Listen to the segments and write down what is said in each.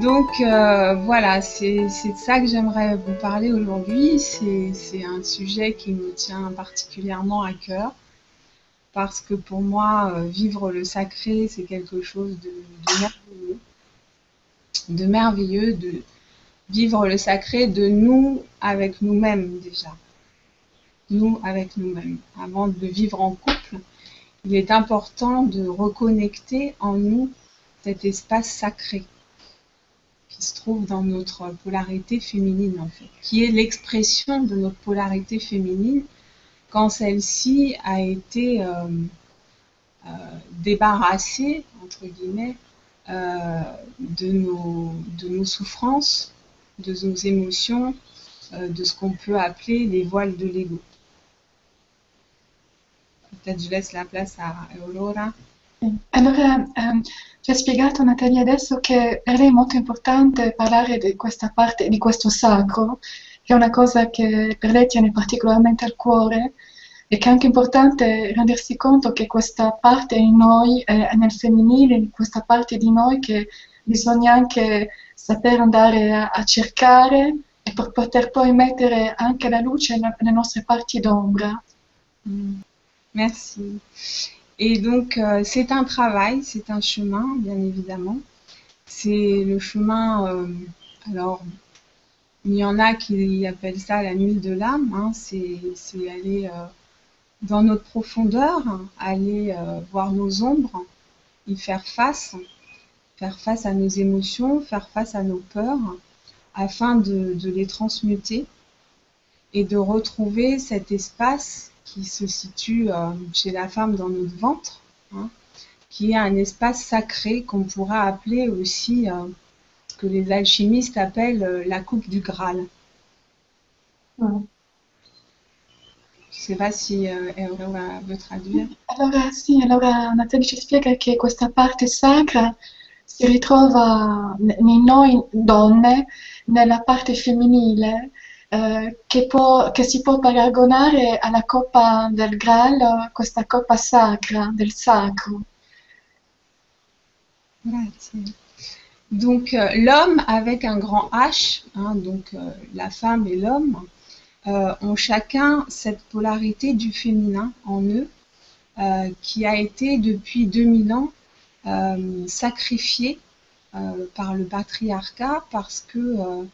Donc voilà, c'est de ça que j'aimerais vous parler aujourd'hui. C'est un sujet qui me tient particulièrement à cœur parce que pour moi, vivre le sacré, c'est quelque chose de merveilleux, de vivre le sacré de nous avec nous-mêmes déjà. Nous avec nous-mêmes. Avant de vivre en couple, il est important de reconnecter en nous cet espace sacré qui se trouve dans notre polarité féminine en fait, qui est l'expression de notre polarité féminine quand celle-ci a été débarrassée, entre guillemets, de nos souffrances, de nos émotions, de ce qu'on peut appeler les voiles de l'ego. Peut-être je laisse la place à Aurora. Allora, ci ha spiegato Natalia adesso che per lei è molto importante parlare di questa parte, di questo sacro, che è una cosa che per lei tiene particolarmente al cuore e che è anche importante rendersi conto che questa parte in noi, è nel femminile, in questa parte di noi che bisogna anche saper andare a cercare e per poter poi mettere anche la luce nelle nostre parti d'ombra. Merci. Et donc, c'est un travail, c'est un chemin, bien évidemment. C'est le chemin, alors, il y en a qui appellent ça la nuit de l'âme, hein, c'est aller dans notre profondeur, aller voir nos ombres, y faire face à nos émotions, faire face à nos peurs, afin de les transmuter et de retrouver cet espace qui se situe chez la femme dans notre ventre, hein, qui est un espace sacré qu'on pourra appeler aussi, ce que les alchimistes appellent la coupe du Graal. Mm. Je ne sais pas si Aurora veut traduire. Allora sì, allora Natalia ci spiega che questa parte sacra si ritrova in noi donne, nella parte femminile, che si può paragonare alla coppa del Graal, questa coppa sacra, del sacro. Grazie. Donc l'homme avec un grand H, hein, donc la femme et l'homme, ont chacun cette polarité du féminin en eux, qui a été depuis 2000 ans sacrifiée par le patriarcat parce que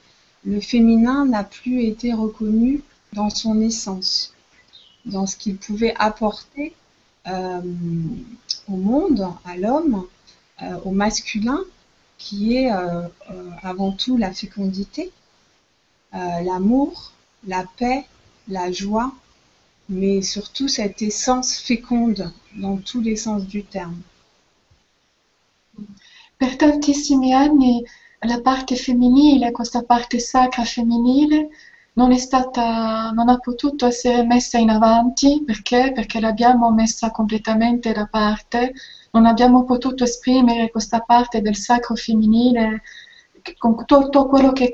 le féminin n'a plus été reconnu dans son essence, dans ce qu'il pouvait apporter euh, au monde, à l'homme, au masculin, qui est avant tout la fécondité, l'amour, la paix, la joie, mais surtout cette essence féconde dans tous les sens du terme. Per tantissimi anni la parte femminile, questa parte sacra femminile, non ha potuto essere messa in avanti perché? Perché l'abbiamo messa completamente da parte, non abbiamo potuto esprimere questa parte del sacro femminile con tutto quello che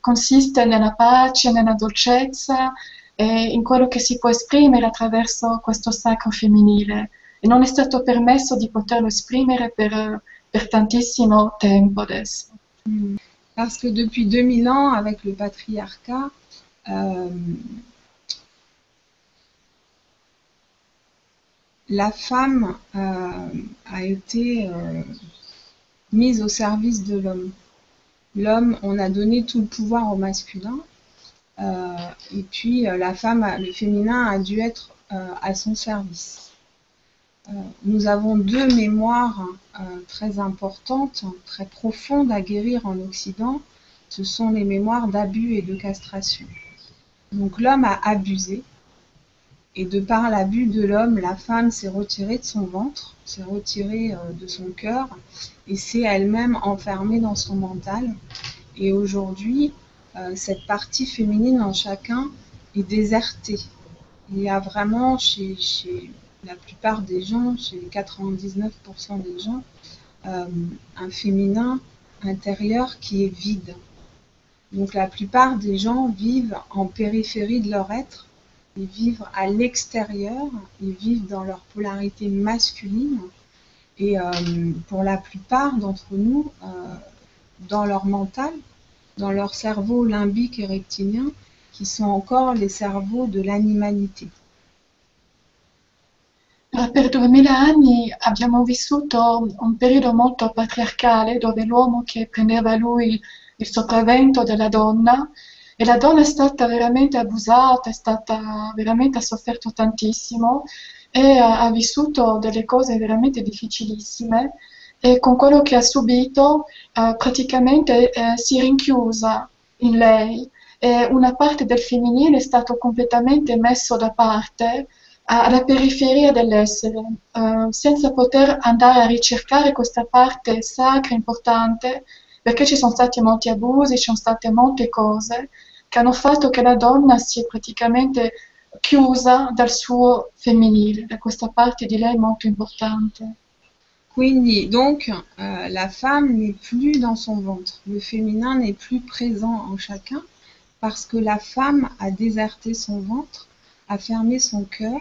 consiste nella pace, nella dolcezza e in quello che si può esprimere attraverso questo sacro femminile. E non è stato permesso di poterlo esprimere per tantissimo tempo adesso. Parce que depuis 2000 ans, avec le patriarcat, euh, la femme a été mise au service de l'homme. L'homme, on a donné tout le pouvoir au masculin, et puis la femme, le féminin a dû être à son service. Nous avons deux mémoires très importantes, très profondes à guérir en Occident. Ce sont les mémoires d'abus et de castration. Donc l'homme a abusé, et de par l'abus de l'homme, la femme s'est retirée de son ventre, s'est retirée de son cœur, et s'est elle-même enfermée dans son mental. Et aujourd'hui, cette partie féminine en chacun est désertée. Il y a vraiment chez la plupart des gens, chez les 99% des gens, un féminin intérieur qui est vide. Donc la plupart des gens vivent en périphérie de leur être, ils vivent à l'extérieur, ils vivent dans leur polarité masculine. Et pour la plupart d'entre nous, dans leur mental, dans leur cerveau limbique et reptilien, qui sont encore les cerveaux de l'animalité. Per 2000 anni abbiamo vissuto un periodo molto patriarcale dove l'uomo che prendeva lui il sopravvento della donna e la donna è stata veramente abusata, è stata veramente ha sofferto tantissimo e ha vissuto delle cose veramente difficilissime e con quello che ha subito praticamente si è rinchiusa in lei e una parte del femminile è stato completamente messo da parte alla periferia dell'essere, senza poter andare a ricercare questa parte sacra, importante, perché ci sono stati molti abusi, ci sono state molte cose che hanno fatto che la donna si è praticamente chiusa dal suo femminile, da questa parte di lei molto importante. Quindi, donc, la femme n'est plus dans son ventre. Le féminin n'est plus présent en chacun parce que la femme a déserté son ventre, a fermé son cœur.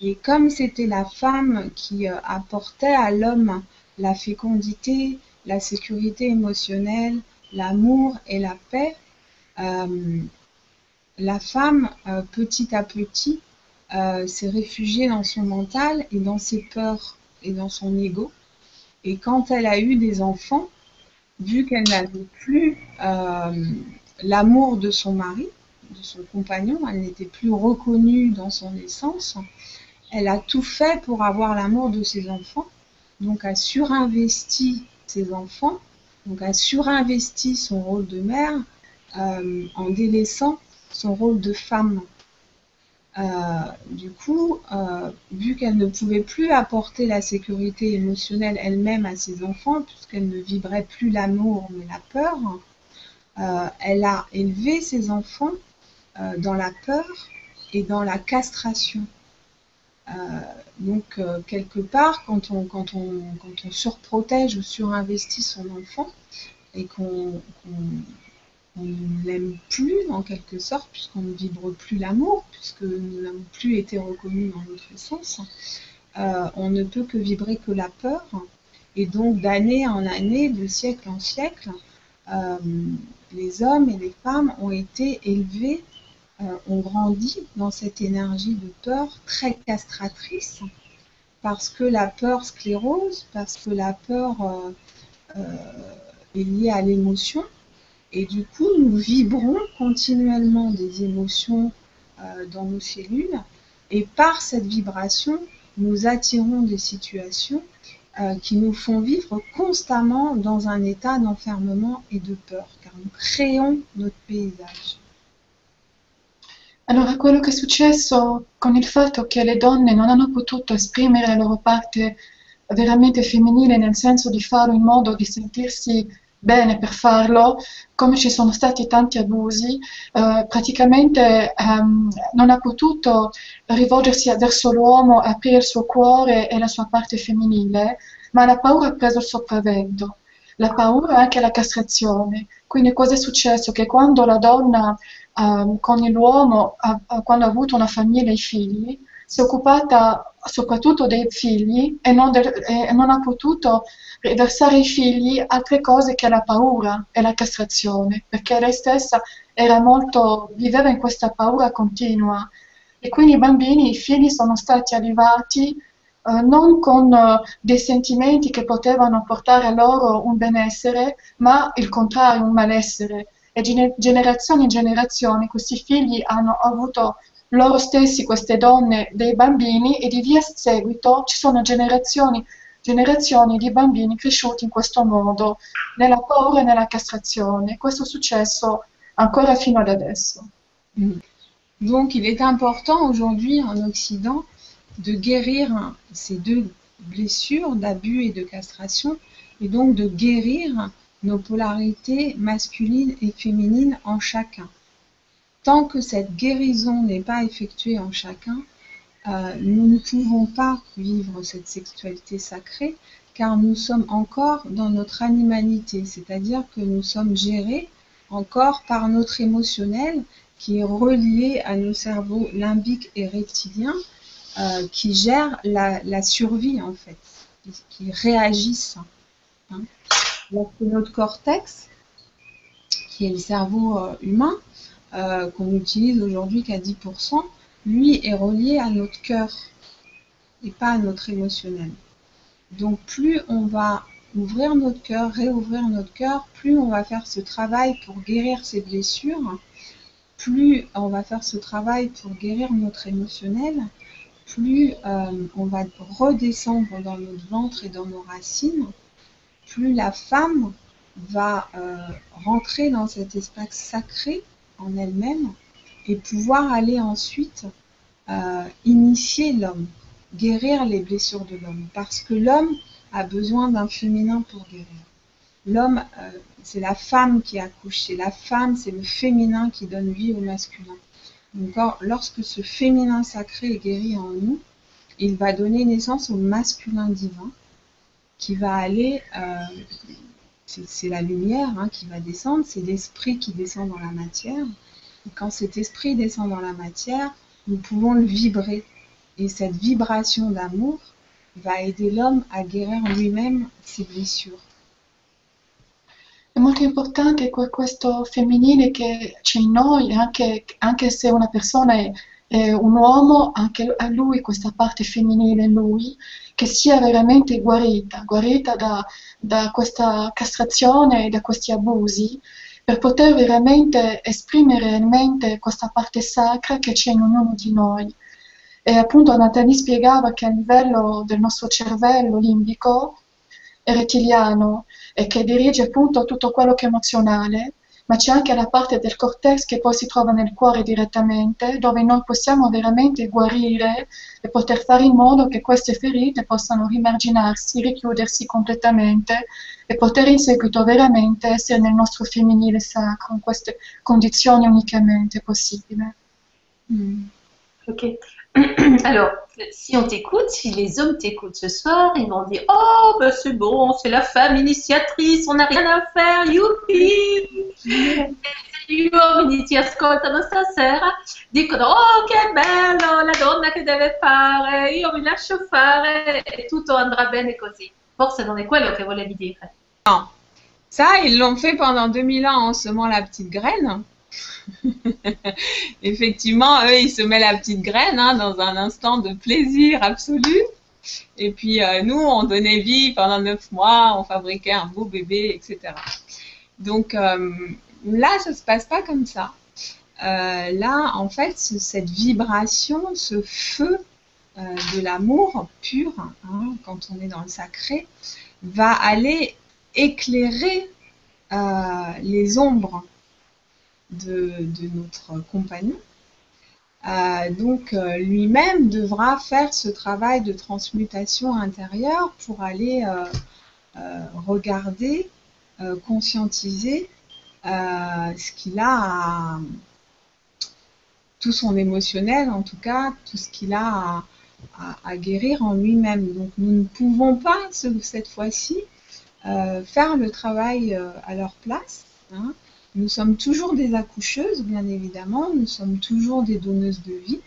Et comme c'était la femme qui apportait à l'homme la fécondité, la sécurité émotionnelle, l'amour et la paix, la femme, petit à petit, s'est réfugiée dans son mental et dans ses peurs et dans son ego. Et quand elle a eu des enfants, vu qu'elle n'avait plus l'amour de son mari, de son compagnon, elle n'était plus reconnue dans son essence, elle a tout fait pour avoir l'amour de ses enfants, donc a surinvesti ses enfants, donc a surinvesti son rôle de mère en délaissant son rôle de femme. Du coup, vu qu'elle ne pouvait plus apporter la sécurité émotionnelle elle-même à ses enfants, puisqu'elle ne vibrait plus l'amour mais la peur, elle a élevé ses enfants dans la peur et dans la castration. Donc, quelque part, quand on surprotège ou surinvestit son enfant et qu'on ne l'aime plus en quelque sorte, puisqu'on ne vibre plus l'amour, puisque nous n'avons plus été reconnus dans notre essence, on ne peut que vibrer que la peur. Et donc, d'année en année, de siècle en siècle, les hommes et les femmes ont été élevés, ont grandi dans cette énergie de peur très castratrice, parce que la peur sclérose, parce que la peur est liée à l'émotion. Et du coup, nous vibrons continuellement des émotions dans nos cellules. Et par cette vibration, nous attirons des situations qui nous font vivre constamment dans un état d'enfermement et de peur, car nous créons notre paysage. Allora, quello che è successo con il fatto che le donne non hanno potuto esprimere la loro parte veramente femminile, nel senso di farlo in modo di sentirsi bene per farlo, come ci sono stati tanti abusi, praticamente non ha potuto rivolgersi verso l'uomo, aprire il suo cuore e la sua parte femminile, ma la paura ha preso il sopravvento. La paura e anche la castrazione. Quindi cosa è successo? Che quando la donna con l'uomo, quando ha avuto una famiglia e i figli, si è occupata soprattutto dei figli e non ha potuto riversare ai figli altre cose che la paura e la castrazione, perché lei stessa viveva in questa paura continua. E quindi i bambini, i figli sono stati allevati non con dei sentimenti che potevano portare a loro un benessere, ma il contrario, un malessere. E generazione in generazione questi figli hanno avuto loro stessi, queste donne, dei bambini e di via seguito ci sono generazioni di bambini cresciuti in questo modo, nella paura e nella castrazione. Questo è successo ancora fino ad adesso. Donc il est important aujourd'hui en Occident de guérir ces deux blessures d'abus et de castration, et donc de guérir nos polarités masculines et féminines en chacun. Tant que cette guérison n'est pas effectuée en chacun, nous ne pouvons pas vivre cette sexualité sacrée, car nous sommes encore dans notre animalité, c'est-à-dire que nous sommes gérés encore par notre émotionnel qui est relié à nos cerveaux limbiques et reptiliens, qui gèrent la survie en fait, qui réagissent. Hein. Alors que notre cortex, qui est le cerveau humain, qu'on utilise aujourd'hui qu'à 10%, lui est relié à notre cœur et pas à notre émotionnel. Donc plus on va ouvrir notre cœur, réouvrir notre cœur, plus on va faire ce travail pour guérir ses blessures, plus on va faire ce travail pour guérir notre émotionnel, plus on va redescendre dans notre ventre et dans nos racines, plus la femme va rentrer dans cet espace sacré en elle-même et pouvoir aller ensuite initier l'homme, guérir les blessures de l'homme. Parce que l'homme a besoin d'un féminin pour guérir. L'homme, c'est la femme qui accouche, c'est la femme, c'est le féminin qui donne vie au masculin. Donc lorsque ce féminin sacré est guéri en nous, il va donner naissance au masculin divin qui va aller, c'est la lumière qui va descendre, c'est l'esprit qui descend dans la matière. Et quand cet esprit descend dans la matière, nous pouvons le vibrer. Et cette vibration d'amour va aider l'homme a guérir lui-même ses blessures. È molto importante questo femminile che c'è in noi, anche se una persona è un uomo, anche a lui questa parte femminile in lui, che sia veramente guarita da questa castrazione e da questi abusi, per poter veramente esprimere realmente questa parte sacra che c'è in ognuno di noi. E appunto Nathalie spiegava che a livello del nostro cervello limbico è rettiliano e che dirige appunto tutto quello che è emozionale, ma c'è anche la parte del cortex che poi si trova nel cuore direttamente, dove noi possiamo veramente guarire e poter fare in modo che queste ferite possano rimarginarsi, richiudersi completamente e poter in seguito veramente essere nel nostro femminile sacro, in queste condizioni unicamente possibili. Ok. Alors, si on t'écoute, si les hommes t'écoutent ce soir, ils vont dire: oh, ben c'est bon, c'est la femme initiatrice, on n'a rien à faire, youpi! Gli uomini ti ascoltano stasera, dicono: oh, che bello, la donna che deve fare, io mi lascio fare e tutto andrà bene così. Forse non è quello che volevi dire. Non. Ça, ils l'ont fait pendant 2000 ans en semant la petite graine. Effectivement, eux, ils semaient la petite graine dans un instant de plaisir absolu. Et puis, nous, on donnait vie pendant 9 mois, on fabriquait un beau bébé, etc. Donc, là, ça se passe pas comme ça. Là, en fait, cette vibration, ce feu de l'amour pur, quand on est dans le sacré, va aller éclairer les ombres de notre compagnon. Donc lui-même devra faire ce travail de transmutation intérieure pour aller regarder, conscientiser ce qu'il a tout son émotionnel, en tout cas, tout ce qu'il a à guérir en lui-même. Donc nous ne pouvons pas cette fois-ci faire le travail à leur place. Nous sommes toujours des accoucheuses, bien évidemment, nous sommes toujours des donneuses de vie,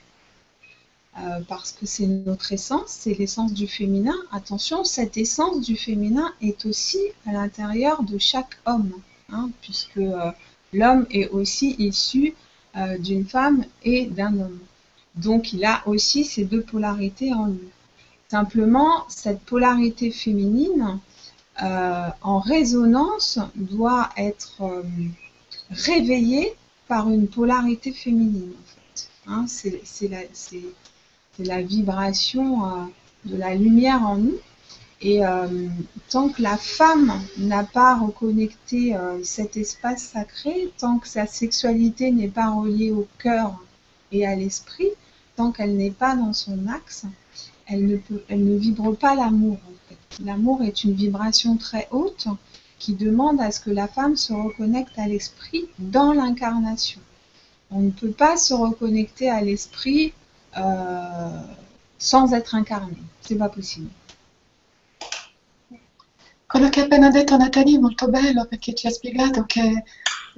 parce que c'est notre essence, c'est l'essence du féminin. Attention, cette essence du féminin est aussi à l'intérieur de chaque homme, puisque l'homme est aussi issu d'une femme et d'un homme. Donc il a aussi ces deux polarités en lui. Simplement, cette polarité féminine, en résonance, doit être réveillée par une polarité féminine, en fait. C'est la vibration de la lumière en nous. Et tant que la femme n'a pas reconnecté cet espace sacré, tant que sa sexualité n'est pas reliée au cœur et à l'esprit, tant qu'elle n'est pas dans son axe, elle ne vibre pas l'amour, en fait. L'amour est une vibration très haute qui demande à ce que la femme se reconnecte à l'esprit dans l'incarnation. On ne peut pas se reconnecter à l'esprit sans être incarné. C'est pas possible. Quello che ha appena detto Nathalie è molto bello perché ci ha spiegato che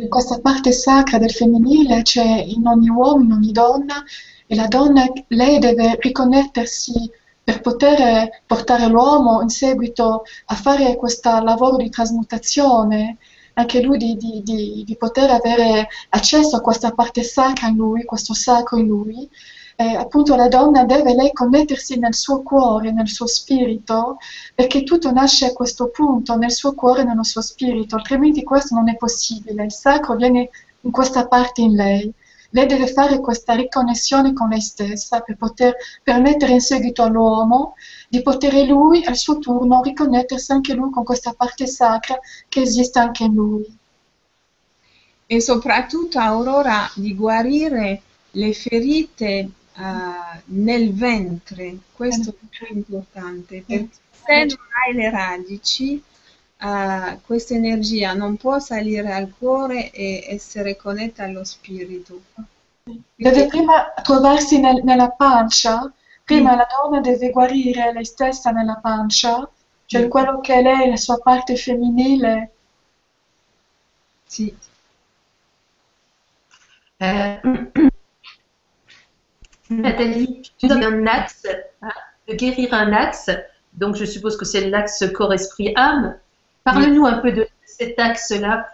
questa parte sacra del femminile c'è in ogni uomo, in ogni donna, e la donna, lei deve riconnettersi per poter portare l'uomo in seguito a fare questo lavoro di trasmutazione, anche lui di poter avere accesso a questa parte sacra in lui, questo sacro in lui. Appunto la donna deve lei connettersi nel suo cuore, nel suo spirito, perché tutto nasce a questo punto, nel suo cuore, nello suo spirito, altrimenti questo non è possibile. Il sacro viene in questa parte in lei. Lei deve fare questa riconnessione con lei stessa per poter permettere in seguito all'uomo di poter lui, al suo turno, riconnettersi anche lui con questa parte sacra che esiste anche in lui. E soprattutto, Aurora, di guarire le ferite nel ventre, questo è più importante, perché se non hai le radici, questa energia non può salire al cuore e essere connessa allo spirito. Deve prima trovarsi nella pancia, prima la donna deve guarire lei stessa nella pancia, cioè quello che è lei, la sua parte femminile. Sì. Nathalie, tu donnes un axe, de guérir un axe, donc je suppose que c'est l'axe corps-esprit-âme. Parle-nous un peu de cet axe-là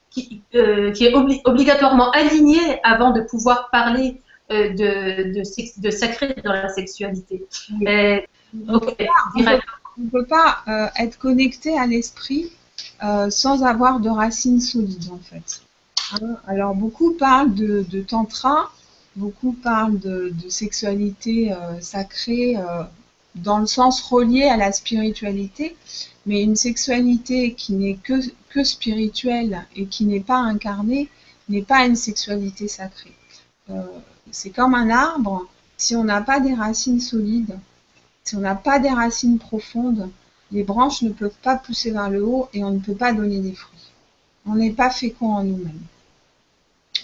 qui est obligatoirement aligné avant de pouvoir parler de sacré dans la sexualité. On ne peut pas être connecté à l'esprit sans avoir de racines solides, en fait. Hein, alors, beaucoup parlent de tantra, beaucoup parlent de sexualité sacrée dans le sens relié à la spiritualité, mais une sexualité qui n'est que spirituelle et qui n'est pas incarnée n'est pas une sexualité sacrée. C'est comme un arbre, si on n'a pas des racines solides, si on n'a pas des racines profondes, les branches ne peuvent pas pousser vers le haut et on ne peut pas donner des fruits. On n'est pas fécond en nous-mêmes.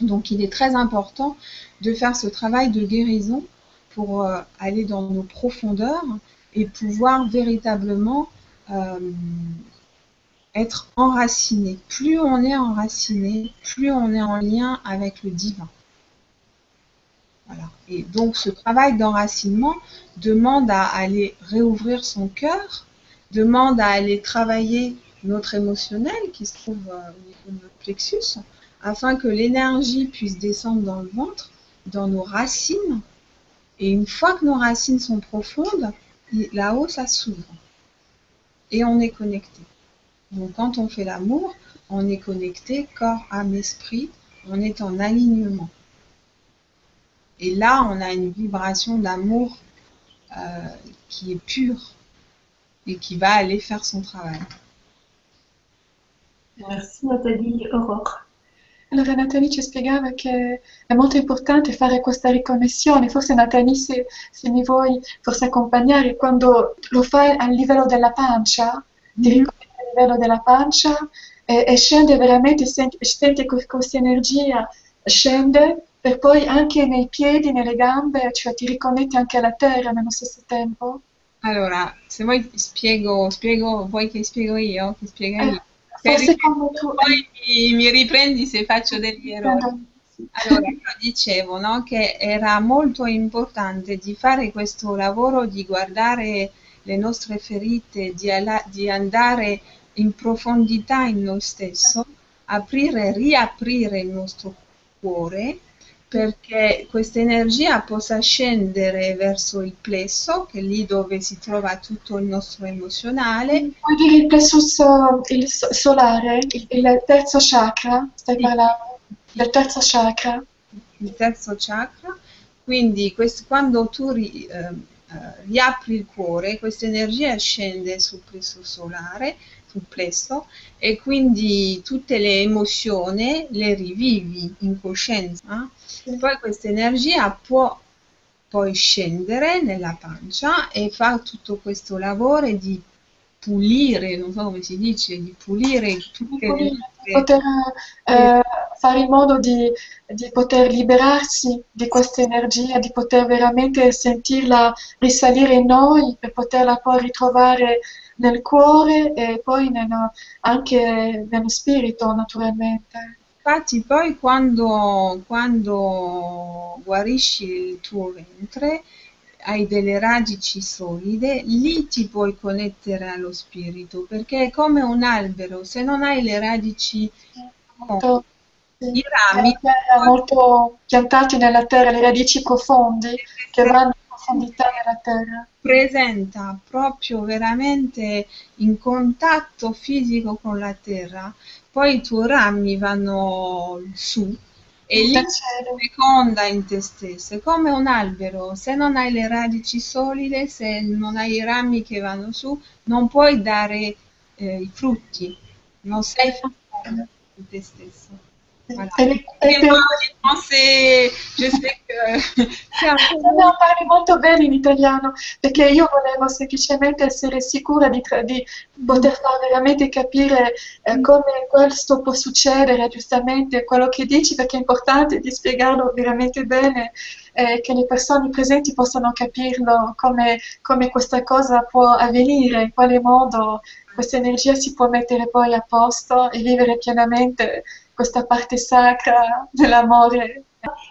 Donc il est très important de faire ce travail de guérison pour aller dans nos profondeurs et pouvoir véritablement être enraciné. Plus on est enraciné, plus on est en lien avec le divin. Voilà. Et donc ce travail d'enracinement demande à aller réouvrir son cœur, demande à aller travailler notre émotionnel qui se trouve au niveau de notre plexus, afin que l'énergie puisse descendre dans le ventre, dans nos racines. Et une fois que nos racines sont profondes, là-haut, ça s'ouvre. Et on est connecté. Donc quand on fait l'amour, on est connecté corps, âme, esprit, on est en alignement. Et là, on a une vibration d'amour qui est pure et qui va aller faire son travail. Merci Nathalie. Aurore. Allora Nathalie ci spiegava che è molto importante fare questa riconnessione, forse Nathalie se mi vuoi forse accompagnare, quando lo fai a livello della pancia, ti riconnetti a livello della pancia e scende veramente, senti questa energia, scende per poi anche nei piedi, nelle gambe, cioè ti riconnetti anche alla terra nello stesso tempo. Allora, se vuoi vuoi che spiego io? Che spiega io? Forse come tu... Poi mi riprendi se faccio degli errori. Allora, io dicevo, no, che era molto importante di fare questo lavoro, di guardare le nostre ferite, di andare in profondità in noi stesso, riaprire il nostro cuore, perché questa energia possa scendere verso il plesso, che è lì dove si trova tutto il nostro emozionale. Puoi dire il plexus solare, il terzo chakra, stai parlando del terzo chakra? Il terzo chakra, quindi quando tu riapri il cuore, questa energia scende sul plesso solare, sul plesso, e quindi tutte le emozioni le rivivi in coscienza. Poi questa energia può poi scendere nella pancia e fa tutto questo lavoro di pulire, non so come si dice, di pulire tutte le poter fare in modo di poter liberarsi di questa energia, di poter veramente sentirla risalire in noi per poterla poi ritrovare nel cuore e poi anche nello spirito naturalmente. Infatti poi quando guarisci il tuo ventre, hai delle radici solide, lì ti puoi connettere allo spirito, perché è come un albero, se non hai le radici molto, i sì, rami, nella terra, molto piantati nella terra, le radici profonde che vanno in profondità nella terra. presenta proprio veramente in contatto fisico con la terra, poi i tuoi rami vanno su e lì Dal si cielo. feconda in te stesso. È come un albero, se non hai le radici solide, se non hai i rami che vanno su, non puoi dare i frutti, non sei fecondo in te stesso. Voilà. E per Excusez-moi, je sais que c'est un peu No, long. no, parli molto bene in italiano, perché io volevo semplicemente essere sicura di poter far veramente capire come questo può succedere, giustamente quello che dici, perché è importante di spiegarlo veramente bene, che le persone presenti possano capirlo, come questa cosa può avvenire, in quale modo questa energia si può mettere poi a posto e vivere pienamente questa parte sacra dell'amore.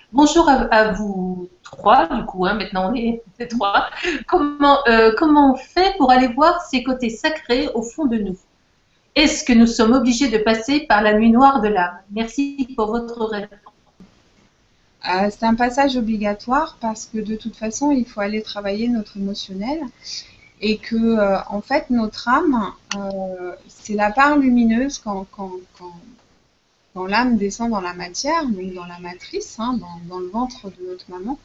Bonjour à vous trois, du coup, hein, maintenant on est trois. Comment on fait pour aller voir ces côtés sacrés au fond de nous? Est-ce que nous sommes obligés de passer par la nuit noire de l'âme? Merci pour votre réponse. C'est un passage obligatoire parce que de toute façon, il faut aller travailler notre émotionnel et que, en fait, notre âme, c'est la part lumineuse quand l'âme descend dans la matière, donc dans la matrice, hein, dans le ventre de notre maman.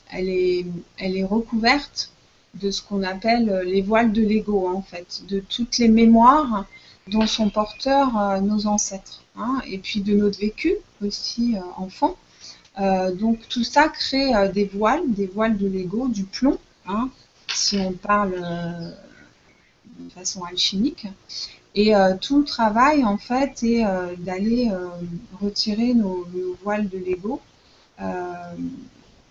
Elle est recouverte de ce qu'on appelle les voiles de l'ego, en fait, de toutes les mémoires dont sont porteurs nos ancêtres, hein, et puis de notre vécu aussi enfant. Donc tout ça crée des voiles de l'ego, du plomb, hein, si on parle de façon alchimique. Et tout le travail, en fait, est d'aller retirer nos voiles de l'ego, euh,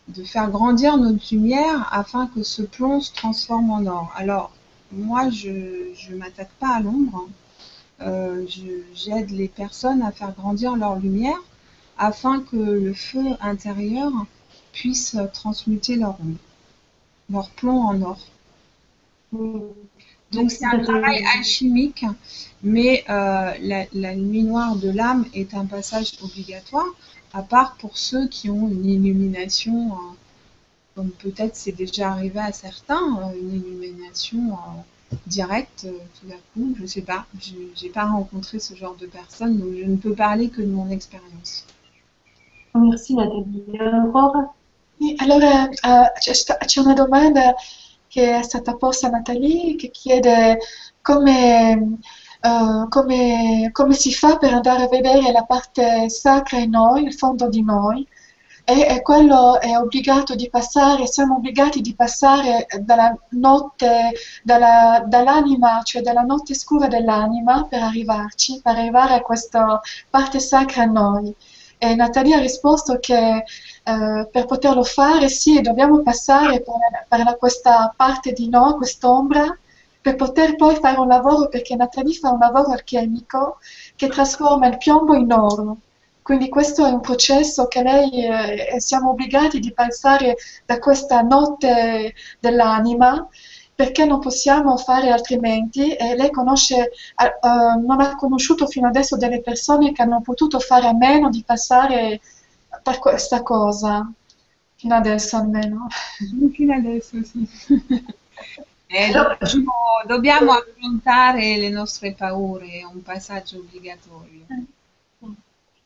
de faire grandir notre lumière afin que ce plomb se transforme en or. Alors, moi, je ne m'attaque pas à l'ombre. J'aide les personnes à faire grandir leur lumière afin que le feu intérieur puisse transmuter leur ombre, leur plomb en or. Donc c'est un travail alchimique, mais la nuit noire de l'âme est un passage obligatoire, à part pour ceux qui ont une illumination, comme peut-être c'est déjà arrivé à certains, une illumination directe tout d'un coup, je ne sais pas, je n'ai pas rencontré ce genre de personnes, donc je ne peux parler que de mon expérience. Merci Nathalie. Aurora? Sì, allora c'è una domanda che è stata posta a Nathalie che chiede come si fa per andare a vedere la parte sacra in noi, il fondo di noi, e quello è obbligato di passare, siamo obbligati di passare dalla notte, dall'anima, cioè dalla notte scura dell'anima per arrivarci, per arrivare a questa parte sacra in noi. E Natalia ha risposto che per poterlo fare, sì, dobbiamo passare per questa parte di noi, quest'ombra, per poter poi fare un lavoro, perché Natalie fa un lavoro alchemico che trasforma il piombo in oro. Quindi questo è un processo che lei, siamo obbligati di passare da questa notte dell'anima, perché non possiamo fare altrimenti, e lei non ha conosciuto fino adesso delle persone che hanno potuto fare a meno di passare per questa cosa, fino adesso almeno. Fino adesso sì. Dobbiamo affrontare le nostre paure, è un passaggio obbligatorio.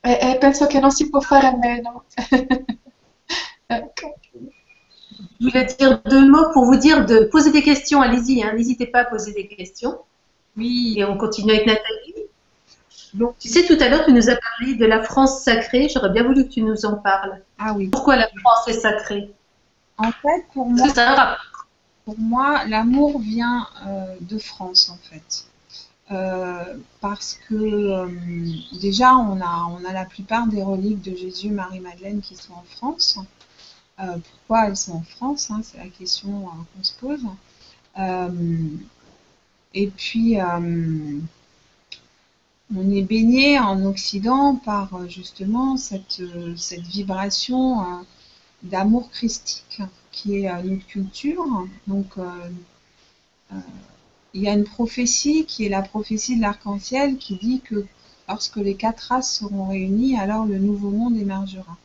E penso che non si può fare a meno. Ecco. Je voulais dire deux mots pour vous dire de poser des questions. Allez-y, hein, n'hésitez pas à poser des questions. Oui. Et on continue avec Nathalie. Donc, tu sais, tout à l'heure, tu nous as parlé de la France sacrée. J'aurais bien voulu que tu nous en parles. Ah oui. Pourquoi la France est sacrée? En fait, pour moi, l'amour vient de France, en fait. Parce que déjà, on a la plupart des reliques de Jésus, Marie-Madeleine qui sont en France. Pourquoi elles sont en France, hein, c'est la question qu'on se pose. Et puis, on est baigné en Occident par justement cette vibration d'amour christique. qui est notre culture. Donc, il y a une prophétie qui est la prophétie de l'arc-en-ciel qui dit que lorsque les 4 races seront réunies, alors le nouveau monde émergera.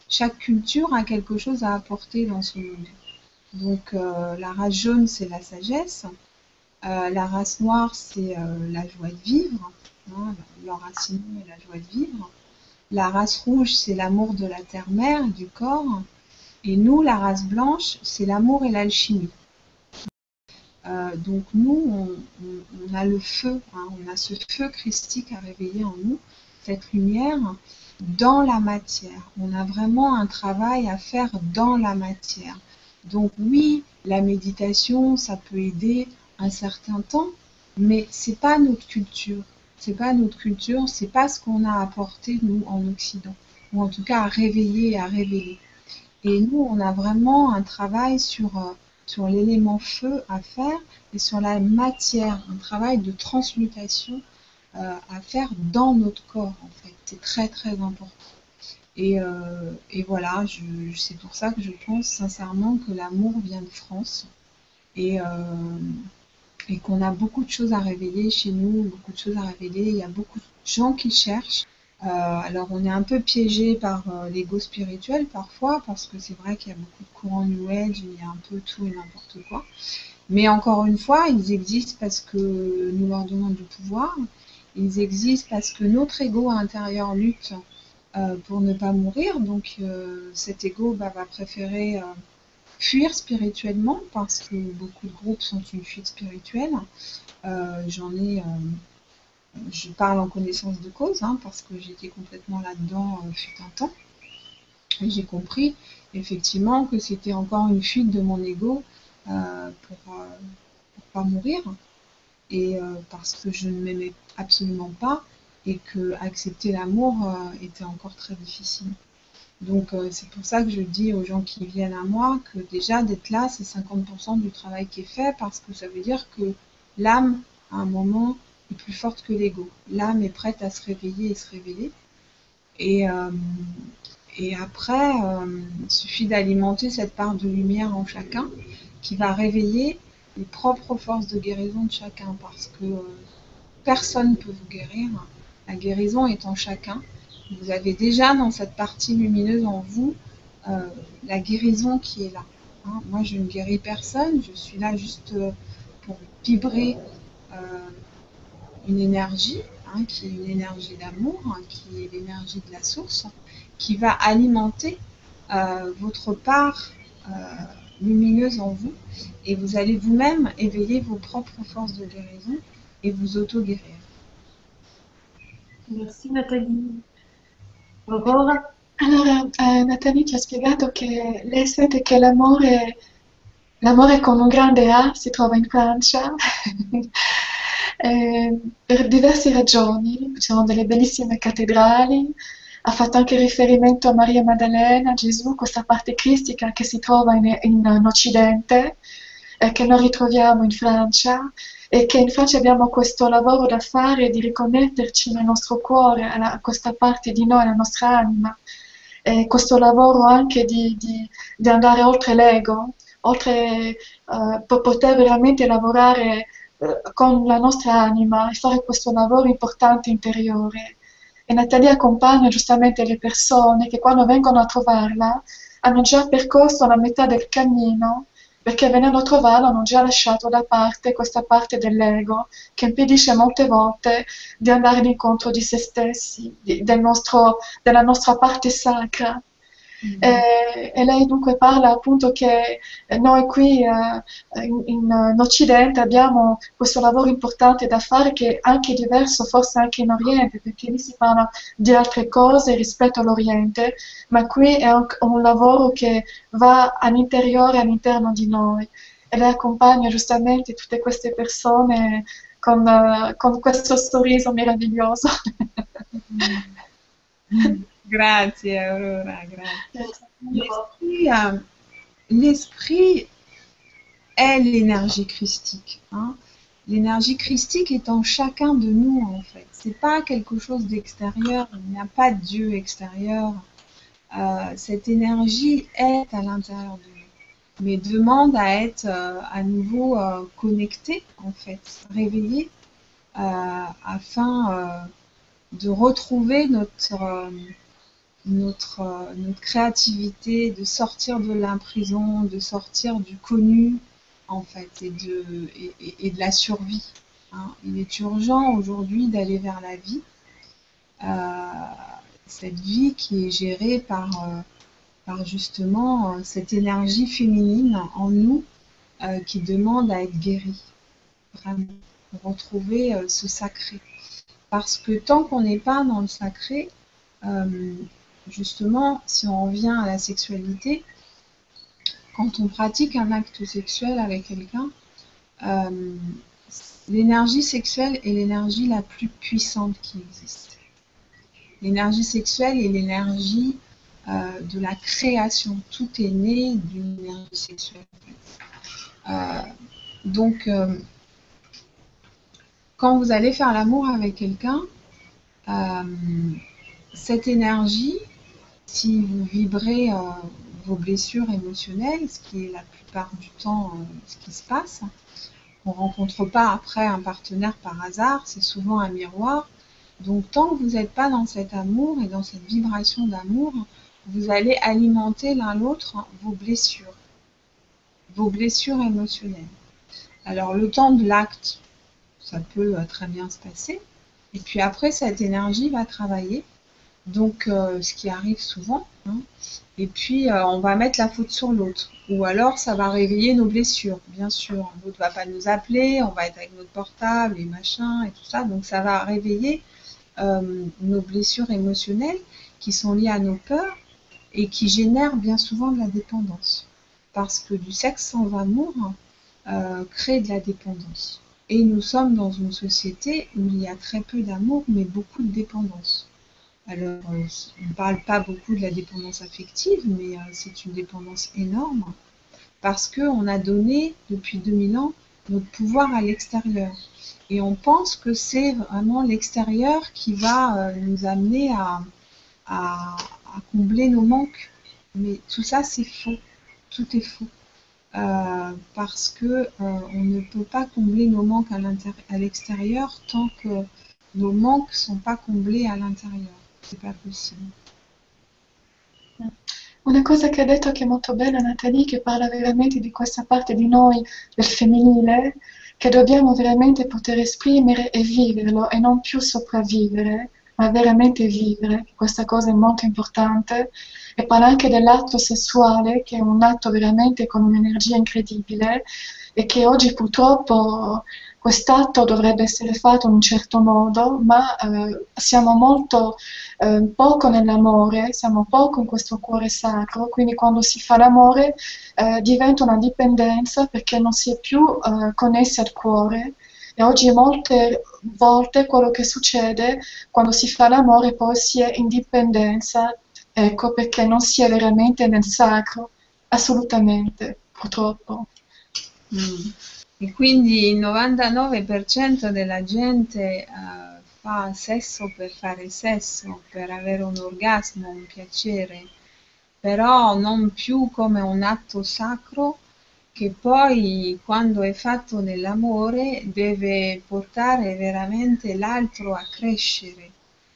Chaque culture a quelque chose à apporter dans ce monde. Donc la race jaune, c'est la sagesse. La race noire, c'est la joie de vivre. Hein, l'enracinement et la joie de vivre. La race rouge, c'est l'amour de la terre-mère, du corps. Et nous, la race blanche, c'est l'amour et l'alchimie. Donc nous, on a le feu, hein, on a ce feu christique à réveiller en nous, cette lumière dans la matière. On a vraiment un travail à faire dans la matière. Donc oui, la méditation, ça peut aider un certain temps, mais c'est pas notre culture. C'est pas notre culture, c'est pas ce qu'on a apporté nous en Occident, ou en tout cas à réveiller et à révéler. Et nous, on a vraiment un travail sur l'élément feu à faire et sur la matière, un travail de transmutation à faire dans notre corps en fait. C'est très très important. Et voilà, c'est pour ça que je pense sincèrement que l'amour vient de France et qu'on a beaucoup de choses à révéler chez nous, beaucoup de choses à révéler. Il y a beaucoup de gens qui cherchent. Alors on est un peu piégé par l'ego spirituel parfois, parce que c'est vrai qu'il y a beaucoup de courants New Age, il y a un peu tout et n'importe quoi. Mais encore une fois, ils existent parce que nous leur donnons du pouvoir. Ils existent parce que notre ego intérieur lutte pour ne pas mourir. Donc cet ego va préférer fuir spirituellement, parce que beaucoup de groupes sont une fuite spirituelle. Je parle en connaissance de cause, hein, parce que j'étais complètement là-dedans fut un temps. Et j'ai compris effectivement que c'était encore une fuite de mon ego pour pas mourir, et parce que je ne m'aimais absolument pas, et que accepter l'amour était encore très difficile. Donc c'est pour ça que je dis aux gens qui viennent à moi que déjà d'être là, c'est 50% du travail qui est fait, parce que ça veut dire que l'âme, à un moment, est plus forte que l'ego. L'âme est prête à se réveiller et se révéler. Et après, il suffit d'alimenter cette part de lumière en chacun qui va réveiller les propres forces de guérison de chacun, parce que personne ne peut vous guérir. La guérison est en chacun. Vous avez déjà dans cette partie lumineuse en vous la guérison qui est là. Hein. Moi, je ne guéris personne, je suis là juste pour vibrer une énergie, hein, qui est une énergie d'amour, hein, qui est l'énergie de la source, qui va alimenter votre part lumineuse en vous, et vous allez vous-même éveiller vos propres forces de guérison et vous auto-guérir. Merci Nathalie. Aurora? Allora, Nathalie ci ha spiegato che lei sente che l'amore con un grande A si trova in Francia per diverse ragioni. Ci sono delle bellissime cattedrali, ha fatto anche riferimento a Maria Maddalena, a Gesù, questa parte cristica che si trova in Occidente, che non ritroviamo in Francia, e che in Francia abbiamo questo lavoro da fare di riconnetterci nel nostro cuore, a questa parte di noi, la nostra anima, e questo lavoro anche di andare oltre l'ego, oltre per poter veramente lavorare con la nostra anima e fare questo lavoro importante interiore. E Natalia accompagna giustamente le persone che quando vengono a trovarla hanno già percorso la metà del cammino, perché venendo a trovarla hanno già lasciato da parte questa parte dell'ego che impedisce molte volte di andare incontro di se stessi, della nostra parte sacra. E lei dunque parla appunto che noi qui in Occidente abbiamo questo lavoro importante da fare, che è anche diverso forse anche in Oriente, perché lì si parla di altre cose rispetto all'Oriente, ma qui è un lavoro che va all'interiore, all'interno di noi, e lei accompagna giustamente tutte queste persone con questo sorriso meraviglioso. Grazie Aurora, grazie. L'esprit est l'énergie christique. Hein. L'énergie christique est en chacun de nous en fait. C'est pas quelque chose d'extérieur, il n'y a pas de Dieu extérieur. Cette énergie est à l'intérieur de nous. mais demande à être à nouveau connecté, en fait, réveillé, afin de retrouver notre créativité, de sortir de l'imprison, de sortir du connu, en fait, et de la survie. Hein. Il est urgent aujourd'hui d'aller vers la vie, cette vie qui est gérée par justement cette énergie féminine en nous qui demande à être guérie, vraiment, pour retrouver ce sacré. Parce que tant qu'on n'est pas dans le sacré, justement, si on revient à la sexualité, quand on pratique un acte sexuel avec quelqu'un, l'énergie sexuelle est l'énergie la plus puissante qui existe. L'énergie sexuelle est l'énergie de la création. Tout est né d'une énergie sexuelle. Donc, quand vous allez faire l'amour avec quelqu'un, cette énergie, si vous vibrez vos blessures émotionnelles, ce qui est la plupart du temps ce qui se passe, on ne rencontre pas après un partenaire par hasard, c'est souvent un miroir. Donc tant que vous n'êtes pas dans cet amour et dans cette vibration d'amour, vous allez alimenter l'un l'autre vos blessures émotionnelles. Alors le temps de l'acte, ça peut très bien se passer. Et puis après, cette énergie va travailler. Donc, ce qui arrive souvent. Hein. Et puis, on va mettre la faute sur l'autre. Ou alors, ça va réveiller nos blessures, bien sûr. L'autre ne va pas nous appeler, on va être avec notre portable et machin et tout ça. Donc, ça va réveiller nos blessures émotionnelles qui sont liées à nos peurs et qui génèrent bien souvent de la dépendance. Parce que du sexe sans amour crée de la dépendance. Et nous sommes dans une société où il y a très peu d'amour, mais beaucoup de dépendance. Alors, on ne parle pas beaucoup de la dépendance affective, mais c'est une dépendance énorme parce qu'on a donné, depuis 2000 ans, notre pouvoir à l'extérieur. Et on pense que c'est vraiment l'extérieur qui va nous amener à combler nos manques. Mais tout ça, c'est faux. Tout est faux. Parce que on ne peut pas combler nos manques à l'extérieur tant que nos manques ne sont pas comblés à l'intérieur. C'est pas possible. Una cosa che hai detto che è molto bella, Nathalie, che parla veramente di questa parte di noi, del femminile, che dobbiamo veramente poter esprimere e viverlo e non più sopravvivere, ma veramente vivere. Questa cosa è molto importante. E parla anche dell'atto sessuale, che è un atto veramente con un'energia incredibile e che oggi purtroppo quest'atto dovrebbe essere fatto in un certo modo, ma siamo molto poco nell'amore, siamo poco in questo cuore sacro, quindi quando si fa l'amore diventa una dipendenza perché non si è più connessi al cuore. E oggi molte volte quello che succede quando si fa l'amore poi si è in dipendenza, ecco perché non si è veramente nel sacro, assolutamente, purtroppo. E quindi il 99% della gente fa sesso per fare sesso, per avere un orgasmo, un piacere, però non più come un atto sacro che poi quando è fatto nell'amore deve portare veramente l'altro a crescere,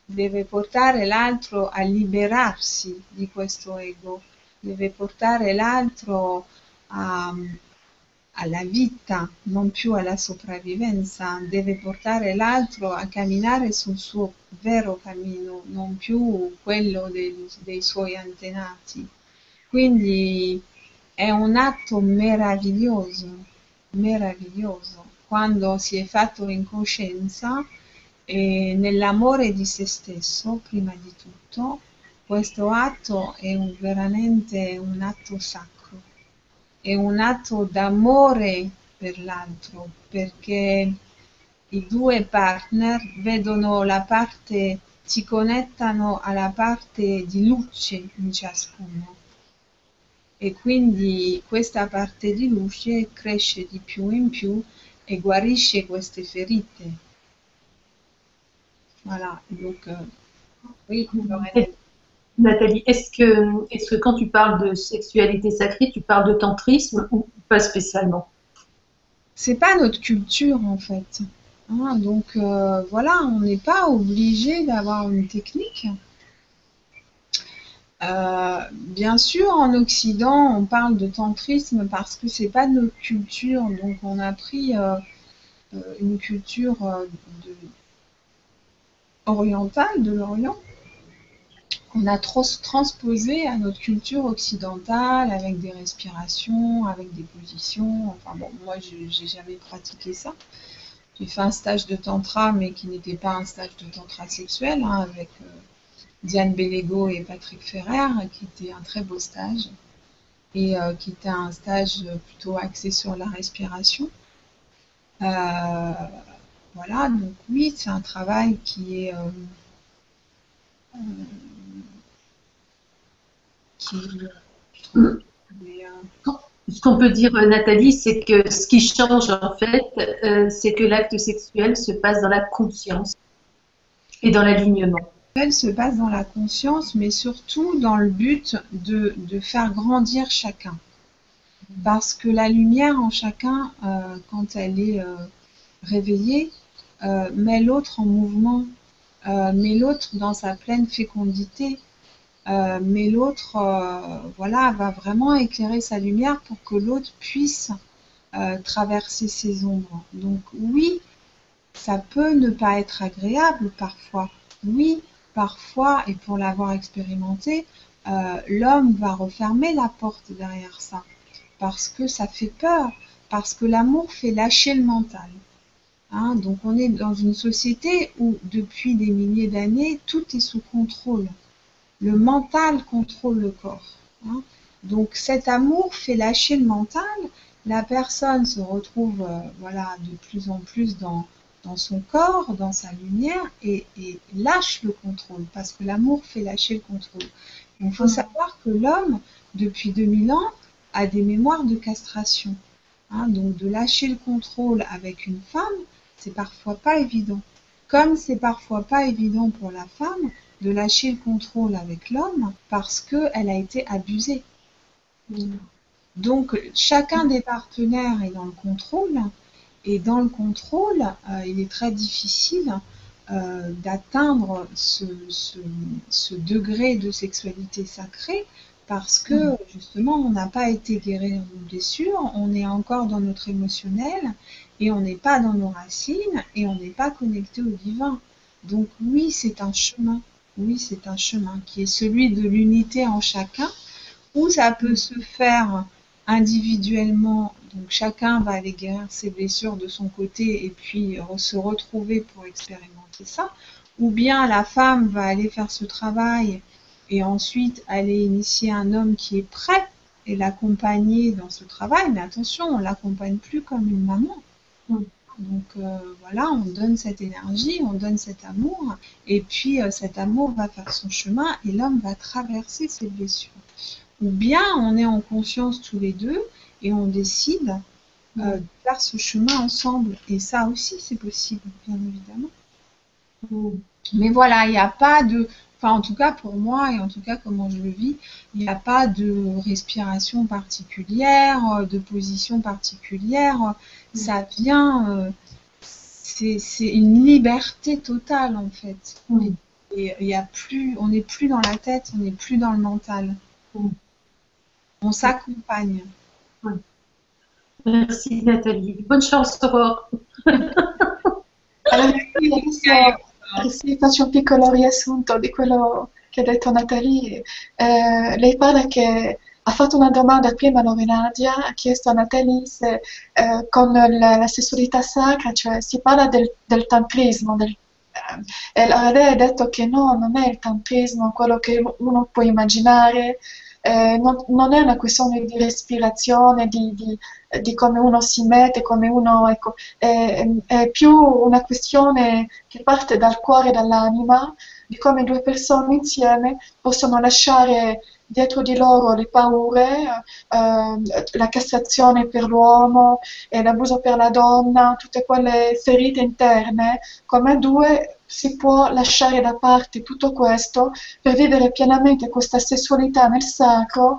deve portare l'altro a liberarsi di questo ego, deve portare l'altro alla vita, non più alla sopravvivenza, deve portare l'altro a camminare sul suo vero cammino, non più quello dei suoi antenati. Quindi è un atto meraviglioso, meraviglioso, quando si è fatto in coscienza e nell'amore di se stesso, prima di tutto, questo atto è veramente un atto sacro. È un atto d'amore per l'altro, perché i due partner vedono la parte, si connettano alla parte di luce in ciascuno e quindi questa parte di luce cresce di più in più e guarisce queste ferite. Voilà, donc oui, Lorena. Nathalie, est-ce que quand tu parles de sexualité sacrée, tu parles de tantrisme ou pas spécialement? C'est pas notre culture en fait. Hein, donc voilà, on n'est pas obligé d'avoir une technique. Bien sûr, en Occident, on parle de tantrisme parce que c'est pas de notre culture, donc on a pris une culture orientale de l'Orient qu'on a trop transposé à notre culture occidentale avec des respirations, avec des positions. Enfin bon, moi j'ai jamais pratiqué ça. J'ai fait un stage de tantra, mais qui n'était pas un stage de tantra sexuel, hein, avec Diane Bellego et Patrick Ferrer, qui était un très beau stage et qui était un stage plutôt axé sur la respiration. Euh, voilà, donc oui, c'est un travail qui est mais, Ce qu'on peut dire, Nathalie, c'est que ce qui change en fait, c'est que l'acte sexuel se passe dans la conscience et dans l'alignement. elle se passe dans la conscience, mais surtout dans le but de faire grandir chacun. Parce que la lumière en chacun, quand elle est réveillée, met l'autre en mouvement, met l'autre dans sa pleine fécondité, mais l'autre voilà, va vraiment éclairer sa lumière pour que l'autre puisse traverser ses ombres. Donc oui, ça peut ne pas être agréable parfois. Oui, parfois, et pour l'avoir expérimenté, l'homme va refermer la porte derrière ça, parce que ça fait peur, parce que l'amour fait lâcher le mental. Hein, donc on est dans une société où depuis des milliers d'années, tout est sous contrôle. Le mental contrôle le corps. Hein. Donc cet amour fait lâcher le mental. La personne se retrouve voilà, de plus en plus dans son corps, dans sa lumière, et lâche le contrôle, parce que l'amour fait lâcher le contrôle. Il faut savoir que l'homme, depuis 2000 ans, a des mémoires de castration. Hein, donc de lâcher le contrôle avec une femme, c'est parfois pas évident. Comme c'est parfois pas évident pour la femme de lâcher le contrôle avec l'homme parce qu'elle a été abusée. Donc chacun des partenaires est dans le contrôle, et dans le contrôle, il est très difficile d'atteindre ce degré de sexualité sacrée parce que justement on n'a pas été guéri de nos blessures, on est encore dans notre émotionnel et on n'est pas dans nos racines et on n'est pas connecté au divin. Donc oui, c'est un chemin. Oui, c'est un chemin qui est celui de l'unité en chacun, où ça peut se faire individuellement, donc chacun va aller guérir ses blessures de son côté et puis se retrouver pour expérimenter ça, ou bien la femme va aller faire ce travail et ensuite aller initier un homme qui est prêt et l'accompagner dans ce travail, mais attention, on ne l'accompagne plus comme une maman. Donc voilà, on donne cette énergie, on donne cet amour, et puis cet amour va faire son chemin et l'homme va traverser ses blessures. Ou bien on est en conscience tous les deux et on décide de faire ce chemin ensemble. Et ça aussi, c'est possible, bien évidemment. Mais voilà, il n'y a pas de... Enfin, en tout cas pour moi, et en tout cas comment je le vis, il n'y a pas de respiration particulière, de position particulière. Ça vient... c'est une liberté totale, en fait. Et il y a plus, on n'est plus dans la tête, on n'est plus dans le mental. On s'accompagne. Merci Nathalie. Bonne chance Aurore. Allora, sì, faccio un piccolo riassunto di quello che ha detto Natalie. Lei parla che ha fatto una domanda prima a Nadia, ha chiesto a Natalie se con la sessualità sacra, cioè si parla del tantrismo, e lei ha detto che no, non è il tantrismo quello che uno può immaginare, non è una questione di respirazione, di come uno si mette, come uno, ecco, è più una questione che parte dal cuore e dall'anima, di come due persone insieme possono lasciare dietro di loro le paure, la castrazione per l'uomo e l'abuso per la donna, tutte quelle ferite interne, come due si può lasciare da parte tutto questo per vivere pienamente questa sessualità nel sacro,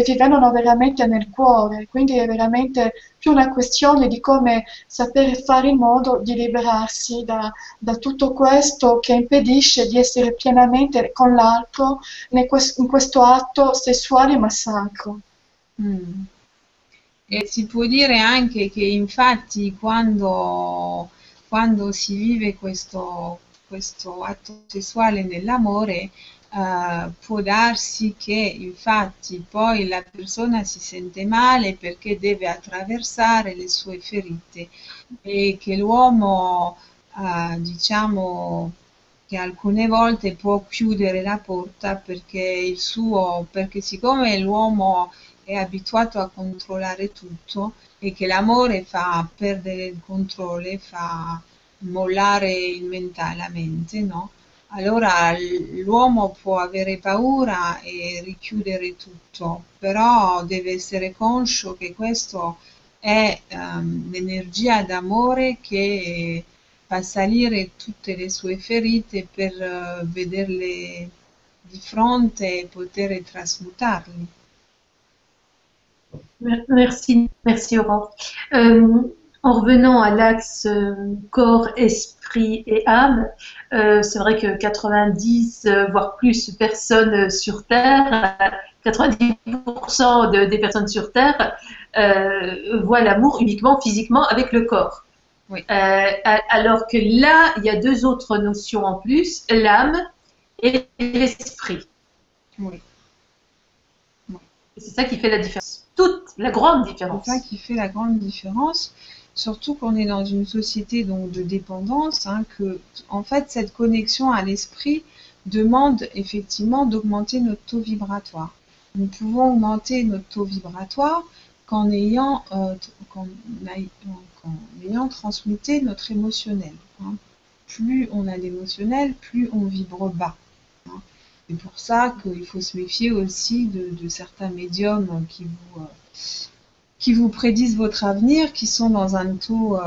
vivendolo veramente nel cuore. Quindi è veramente più una questione di come sapere fare in modo di liberarsi da tutto questo che impedisce di essere pienamente con l'altro in questo atto sessuale ma sacro. Mm. E si può dire anche che infatti quando si vive questo atto sessuale nell'amore, può darsi che infatti poi la persona si sente male perché deve attraversare le sue ferite e che l'uomo, diciamo, che alcune volte può chiudere la porta perché siccome l'uomo è abituato a controllare tutto e che l'amore fa perdere il controllo, fa mollare la mente, no? Allora l'uomo può avere paura e richiudere tutto, però deve essere conscio che questo è l'energia d'amore che fa salire tutte le sue ferite per vederle di fronte e poter trasmutarli. Merci, merci Aurore. En revenant à l'axe corps, esprit et âme, c'est vrai que 90, voire plus personnes sur Terre, 90% des personnes sur Terre voient l'amour uniquement physiquement avec le corps. Oui. Alors que là, il y a deux autres notions en plus, l'âme et l'esprit. Oui. Et c'est ça qui fait la différence. Toute la grande différence. C'est ça qui fait la grande différence, surtout qu'on est dans une société donc de dépendance, hein, que en fait cette connexion à l'esprit demande effectivement d'augmenter notre taux vibratoire. Nous pouvons augmenter notre taux vibratoire qu'en ayant transmuté notre émotionnel. Hein. Plus on a d'émotionnel, plus on vibre bas. Hein. C'est pour ça qu'il faut se méfier aussi de certains médiums qui vous prédisent votre avenir, qui sont dans un taux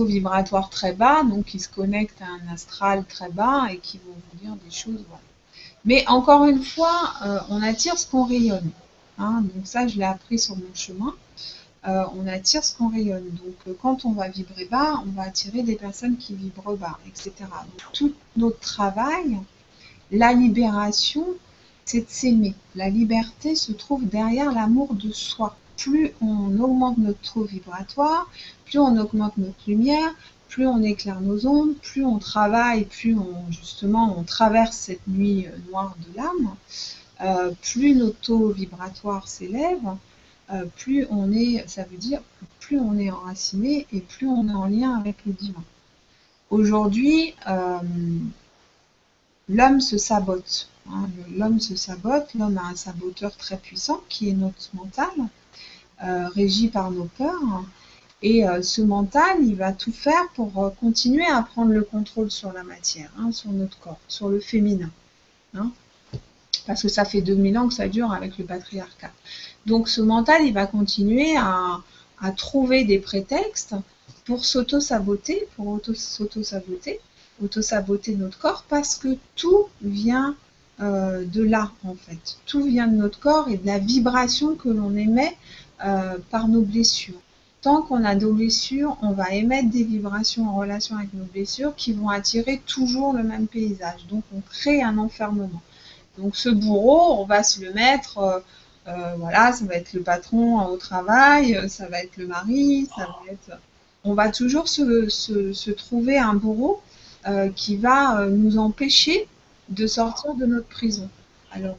vibratoire très bas, donc qui se connectent à un astral très bas et qui vont vous dire des choses. Voilà. Mais encore une fois, on attire ce qu'on rayonne. Hein, donc ça, je l'ai appris sur mon chemin. On attire ce qu'on rayonne. Donc quand on va vibrer bas, on va attirer des personnes qui vibrent bas, etc. Donc tout notre travail, la libération, c'est de s'aimer. La liberté se trouve derrière l'amour de soi. Plus on augmente notre taux vibratoire, plus on augmente notre lumière, plus on éclaire nos ondes, plus on travaille, plus on traverse cette nuit noire de l'âme, plus notre taux vibratoire s'élève, plus on est, ça veut dire plus on est enraciné et plus on est en lien avec le divin. Aujourd'hui, l'homme se sabote. Hein, l'homme se sabote, l'homme a un saboteur très puissant qui est notre mental, régi par nos peurs. Et ce mental, il va tout faire pour continuer à prendre le contrôle sur la matière, hein, sur notre corps, sur le féminin. Hein, parce que ça fait 2000 ans que ça dure avec le patriarcat. Donc ce mental, il va continuer à trouver des prétextes pour s'auto-saboter, auto-saboter notre corps, parce que tout vient de là, en fait. Tout vient de notre corps et de la vibration que l'on émet par nos blessures. Tant qu'on a nos blessures, on va émettre des vibrations en relation avec nos blessures qui vont attirer toujours le même paysage. Donc on crée un enfermement. Donc ce bourreau, on va se le mettre, voilà, ça va être le patron au travail, ça va être le mari, ça va être... On va toujours se trouver un bourreau qui va nous empêcher de sortir de notre prison. Alors,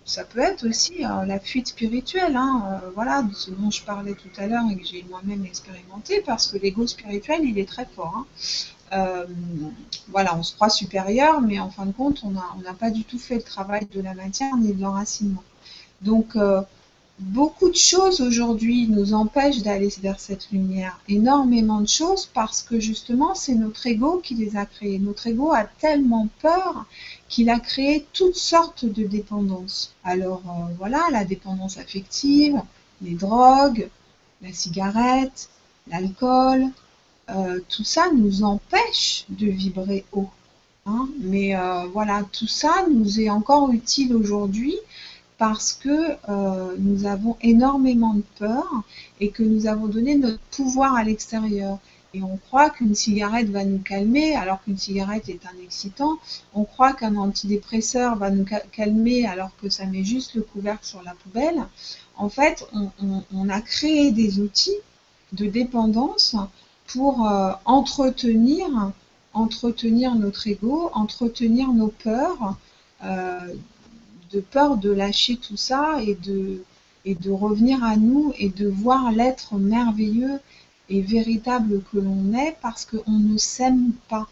ça peut être aussi la fuite spirituelle, hein, voilà, de ce dont je parlais tout à l'heure et que j'ai moi-même expérimenté, parce que l'ego spirituel, il est très fort. Hein. Voilà, on se croit supérieur, mais en fin de compte, on n'a pas du tout fait le travail de la matière ni de l'enracinement. Donc, beaucoup de choses aujourd'hui nous empêchent d'aller vers cette lumière. Énormément de choses parce que justement, c'est notre ego qui les a créées. Notre ego a tellement peur qu'il a créé toutes sortes de dépendances. Alors voilà, la dépendance affective, les drogues, la cigarette, l'alcool, tout ça nous empêche de vibrer haut. Hein. Mais voilà, tout ça nous est encore utile aujourd'hui parce que nous avons énormément de peur et que nous avons donné notre pouvoir à l'extérieur. Et on croit qu'une cigarette va nous calmer, alors qu'une cigarette est un excitant. On croit qu'un antidépresseur va nous calmer, alors que ça met juste le couvercle sur la poubelle. En fait, on a créé des outils de dépendance pour entretenir notre ego, entretenir nos peurs, de peur de lâcher tout ça et de revenir à nous et de voir l'être merveilleux et véritable que l'on est parce qu'on ne s'aime pas.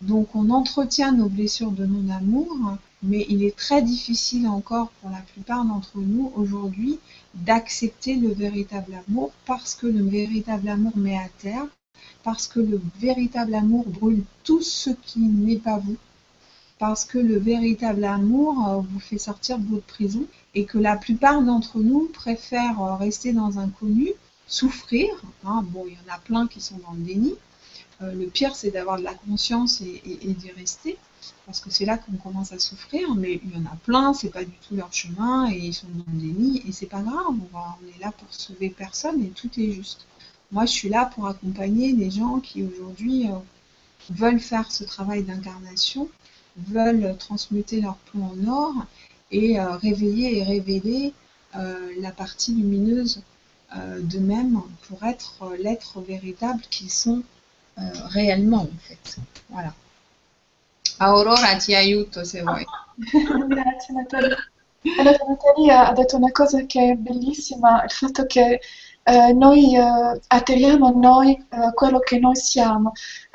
Donc on entretient nos blessures de non-amour, mais il est très difficile encore pour la plupart d'entre nous aujourd'hui d'accepter le véritable amour parce que le véritable amour met à terre, parce que le véritable amour brûle tout ce qui n'est pas vous, parce que le véritable amour vous fait sortir de votre prison et que la plupart d'entre nous préfèrent rester dans l'inconnu, souffrir. Hein. Bon, il y en a plein qui sont dans le déni. Le pire, c'est d'avoir de la conscience et d'y rester, parce que c'est là qu'on commence à souffrir, mais il y en a plein, c'est pas du tout leur chemin, et ils sont dans le déni, et c'est pas grave, on est là pour sauver personne, et tout est juste. Moi, je suis là pour accompagner les gens qui aujourd'hui veulent faire ce travail d'incarnation, veulent transmuter leur plan en or, et réveiller et révéler la partie lumineuse d'eux-mêmes pour être l'être véritable qu'ils sont réellement, en fait. Voilà. Aurora, ti aiuto se vuoi. Grazie Natalia. Allora Natalia ha detto una cosa che è bellissima, il fatto che noi atterriamo a noi quello che noi siamo.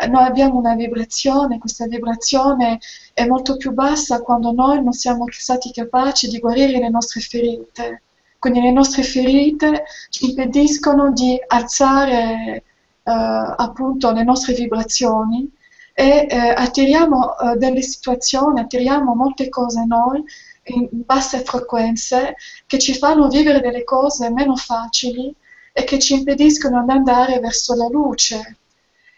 Noi abbiamo una vibrazione, questa vibrazione è molto più bassa quando noi non siamo stati capaci di guarire le nostre ferite. Quindi le nostre ferite ci impediscono di alzare appunto le nostre vibrazioni e attiriamo delle situazioni, attiriamo molte cose noi in basse frequenze che ci fanno vivere delle cose meno facili e che ci impediscono di andare verso la luce.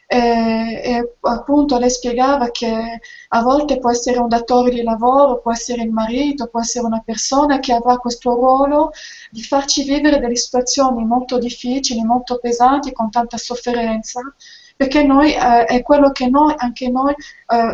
E appunto lei spiegava che a volte può essere un datore di lavoro, può essere il marito, può essere una persona che avrà questo ruolo di farci vivere delle situazioni molto difficili, molto pesanti, con tanta sofferenza, perché noi è quello che noi, anche noi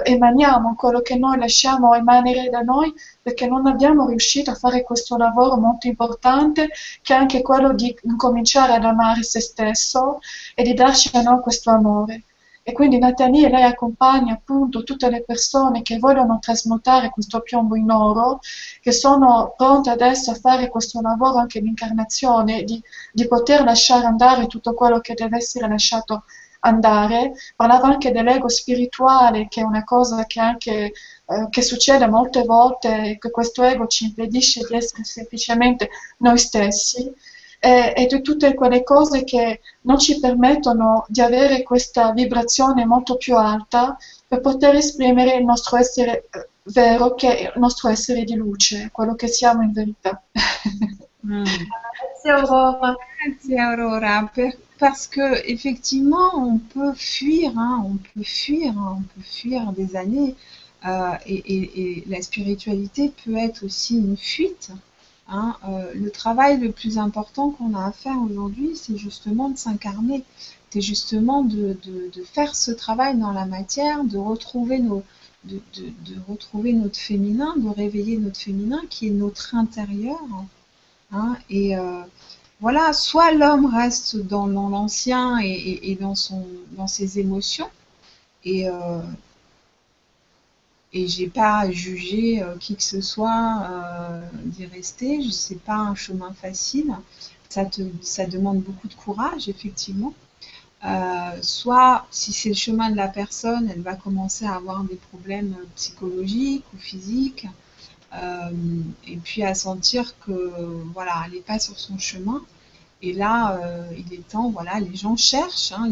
emaniamo, quello che noi lasciamo emanare da noi, perché non abbiamo riuscito a fare questo lavoro molto importante, che è anche quello di incominciare ad amare se stesso e di darci a noi questo amore. E quindi Nathalie, lei accompagna appunto tutte le persone che vogliono trasmutare questo piombo in oro, che sono pronte adesso a fare questo lavoro anche di incarnazione, di poter lasciare andare tutto quello che deve essere lasciato andare. Parlava anche dell'ego spirituale, che è una cosa che anche che succede molte volte, che questo ego ci impedisce di essere semplicemente noi stessi. E di tutte quelle cose che non ci permettono di avere questa vibrazione molto più alta per poter esprimere il nostro essere vero, che è il nostro essere di luce, quello che siamo in verità. Grazie Aurora. Grazie Aurora, parce que effectivement on peut fuir, hein, on peut fuir des années et la spiritualité peut être aussi une fuite. Hein, le travail le plus important qu'on a à faire aujourd'hui, c'est justement de s'incarner, c'est justement de faire ce travail dans la matière, de retrouver retrouver notre féminin, de réveiller notre féminin qui est notre intérieur. Hein, et voilà, soit l'homme reste dans l'ancien et dans ses émotions, et j'ai pas à juger qui que ce soit d'y rester. C'est pas un chemin facile. Ça demande beaucoup de courage, effectivement. Soit, si c'est le chemin de la personne, elle va commencer à avoir des problèmes psychologiques ou physiques, et puis à sentir que voilà, elle n'est pas sur son chemin. Et là, il est temps, voilà, les gens cherchent, hein,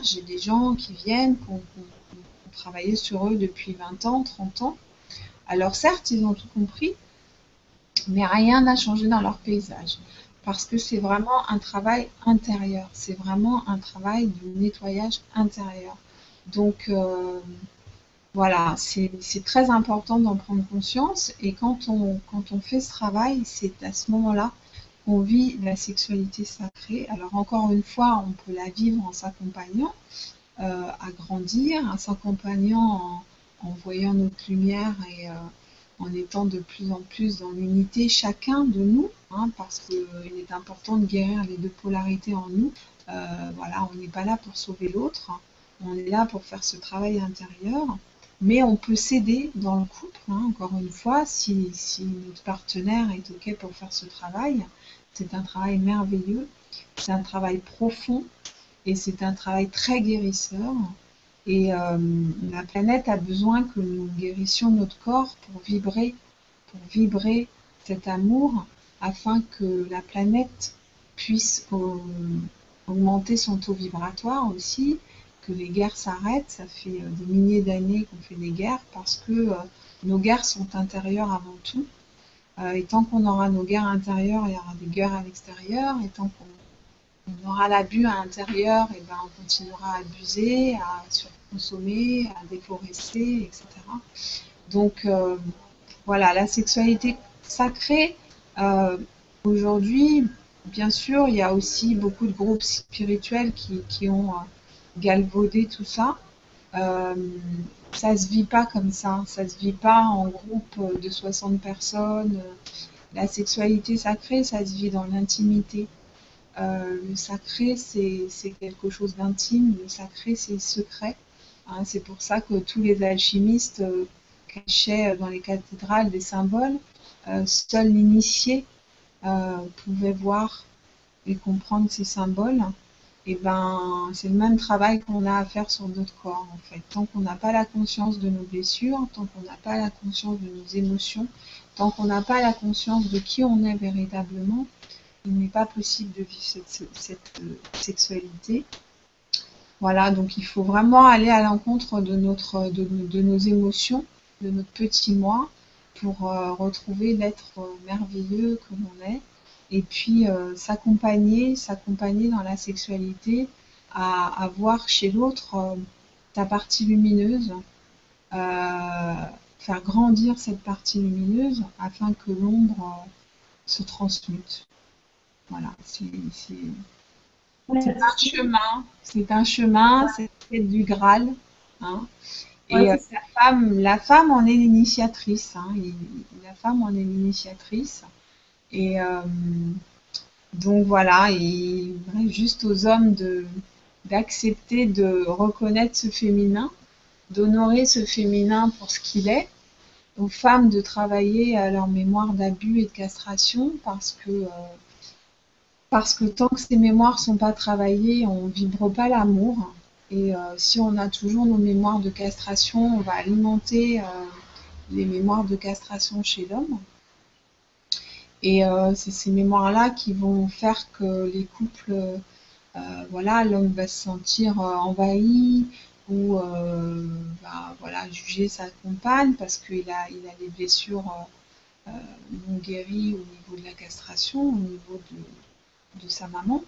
j'ai des gens qui viennent, qui ont travaillé sur eux depuis 20 ans, 30 ans. Alors certes, ils ont tout compris, mais rien n'a changé dans leur paysage. parce que c'est vraiment un travail intérieur, c'est vraiment un travail de nettoyage intérieur. Donc voilà, c'est très important d'en prendre conscience et quand on fait ce travail, c'est à ce moment-là qu'on vit la sexualité sacrée. Alors encore une fois, on peut la vivre en s'accompagnant à grandir, en s'accompagnant en voyant notre lumière et en étant de plus en plus dans l'unité chacun de nous, hein, parce qu'il est important de guérir les deux polarités en nous. Voilà, on n'est pas là pour sauver l'autre, on est là pour faire ce travail intérieur, mais on peut s'aider dans le couple, hein, encore une fois, si notre partenaire est OK pour faire ce travail. C'est un travail merveilleux, c'est un travail profond et c'est un travail très guérisseur. Et la planète a besoin que nous guérissions notre corps pour vibrer cet amour, afin que la planète puisse augmenter son taux vibratoire aussi, que les guerres s'arrêtent. Ça fait des milliers d'années qu'on fait des guerres parce que nos guerres sont intérieures avant tout. Et tant qu'on aura nos guerres intérieures, il y aura des guerres à l'extérieur. Et tant qu'on aura l'abus à l'intérieur, et ben on continuera à abuser, à surconsommer, à déforester, etc. Donc voilà, la sexualité sacrée, euh, aujourd'hui, bien sûr, il y a aussi beaucoup de groupes spirituels qui ont galvaudé tout ça. Euh, Ça se vit pas comme ça se vit pas en groupe de 60 personnes. La sexualité sacrée, ça se vit dans l'intimité. Le sacré, c'est quelque chose d'intime. Le sacré, c'est secret. Hein, c'est pour ça que tous les alchimistes cachaient dans les cathédrales des symboles. Seul l'initié pouvait voir et comprendre ces symboles. Et ben, c'est le même travail qu'on a à faire sur notre corps, en fait. Tant qu'on n'a pas la conscience de nos blessures, tant qu'on n'a pas la conscience de nos émotions, tant qu'on n'a pas la conscience de qui on est véritablement, il n'est pas possible de vivre cette sexualité. Voilà, donc il faut vraiment aller à l'encontre de nos émotions, de notre petit moi, pour retrouver l'être merveilleux que l'on est. Et puis s'accompagner dans la sexualité, à voir chez l'autre ta partie lumineuse, faire grandir cette partie lumineuse afin que l'ombre se transmute. Voilà, c'est un chemin, c'est du Graal, hein. Et Ouais, la femme en est l'initiatrice, hein. La femme en est l'initiatrice. Et donc voilà, et il reste juste aux hommes d'accepter de reconnaître ce féminin, d'honorer ce féminin pour ce qu'il est, aux femmes de travailler à leur mémoire d'abus et de castration, parce que tant que ces mémoires sont pas travaillées, on vibre pas l'amour. Et si on a toujours nos mémoires de castration, on va alimenter les mémoires de castration chez l'homme. Et c'est ces mémoires-là qui vont faire que les couples, voilà, l'homme va se sentir envahi ou voilà, juger sa compagne parce qu'il il a des blessures non guéries au niveau de la castration, au niveau de sa maman.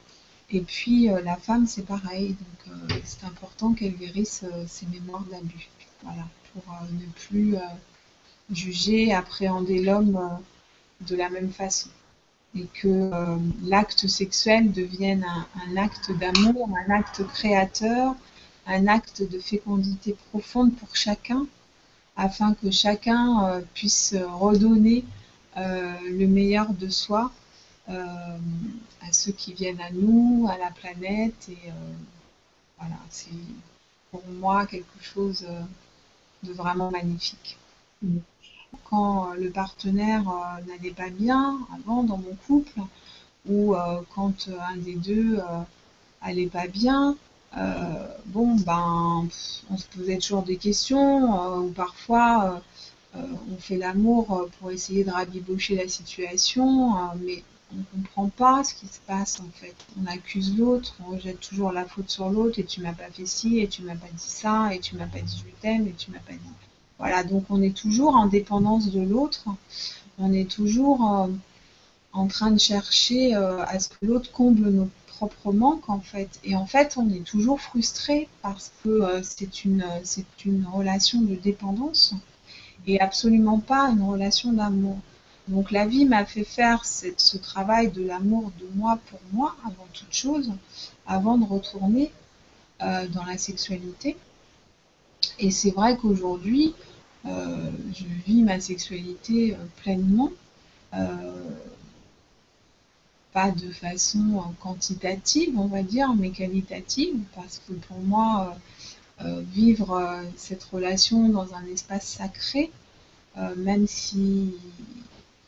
Et puis la femme, c'est pareil. Donc c'est important qu'elle guérisse ses mémoires d'abus. Voilà, pour ne plus juger, appréhender l'homme de la même façon. Et que l'acte sexuel devienne un acte d'amour, un acte créateur, un acte de fécondité profonde pour chacun, afin que chacun puisse redonner le meilleur de soi à ceux qui viennent à nous, à la planète. Et voilà, c'est pour moi quelque chose de vraiment magnifique. Quand le partenaire n'allait pas bien avant dans mon couple, ou quand un des deux allait pas bien, bon ben on se posait toujours des questions, ou parfois on fait l'amour pour essayer de rabibocher la situation, mais on comprend pas ce qui se passe en fait. On accuse l'autre, on rejette toujours la faute sur l'autre, et tu m'as pas fait ci, et tu m'as pas dit ça, et tu m'as pas dit je t'aime, et tu m'as pas dit. Voilà, donc on est toujours en dépendance de l'autre, on est toujours en train de chercher à ce que l'autre comble nos propres manques, en fait. Et en fait, on est toujours frustré parce que c'est une relation de dépendance et absolument pas une relation d'amour. Donc la vie m'a fait faire ce travail de l'amour de moi pour moi, avant toute chose, avant de retourner dans la sexualité. Et c'est vrai qu'aujourd'hui, je vis ma sexualité pleinement, euh, pas de façon quantitative, on va dire, mais qualitative, parce que pour moi, vivre cette relation dans un espace sacré, même si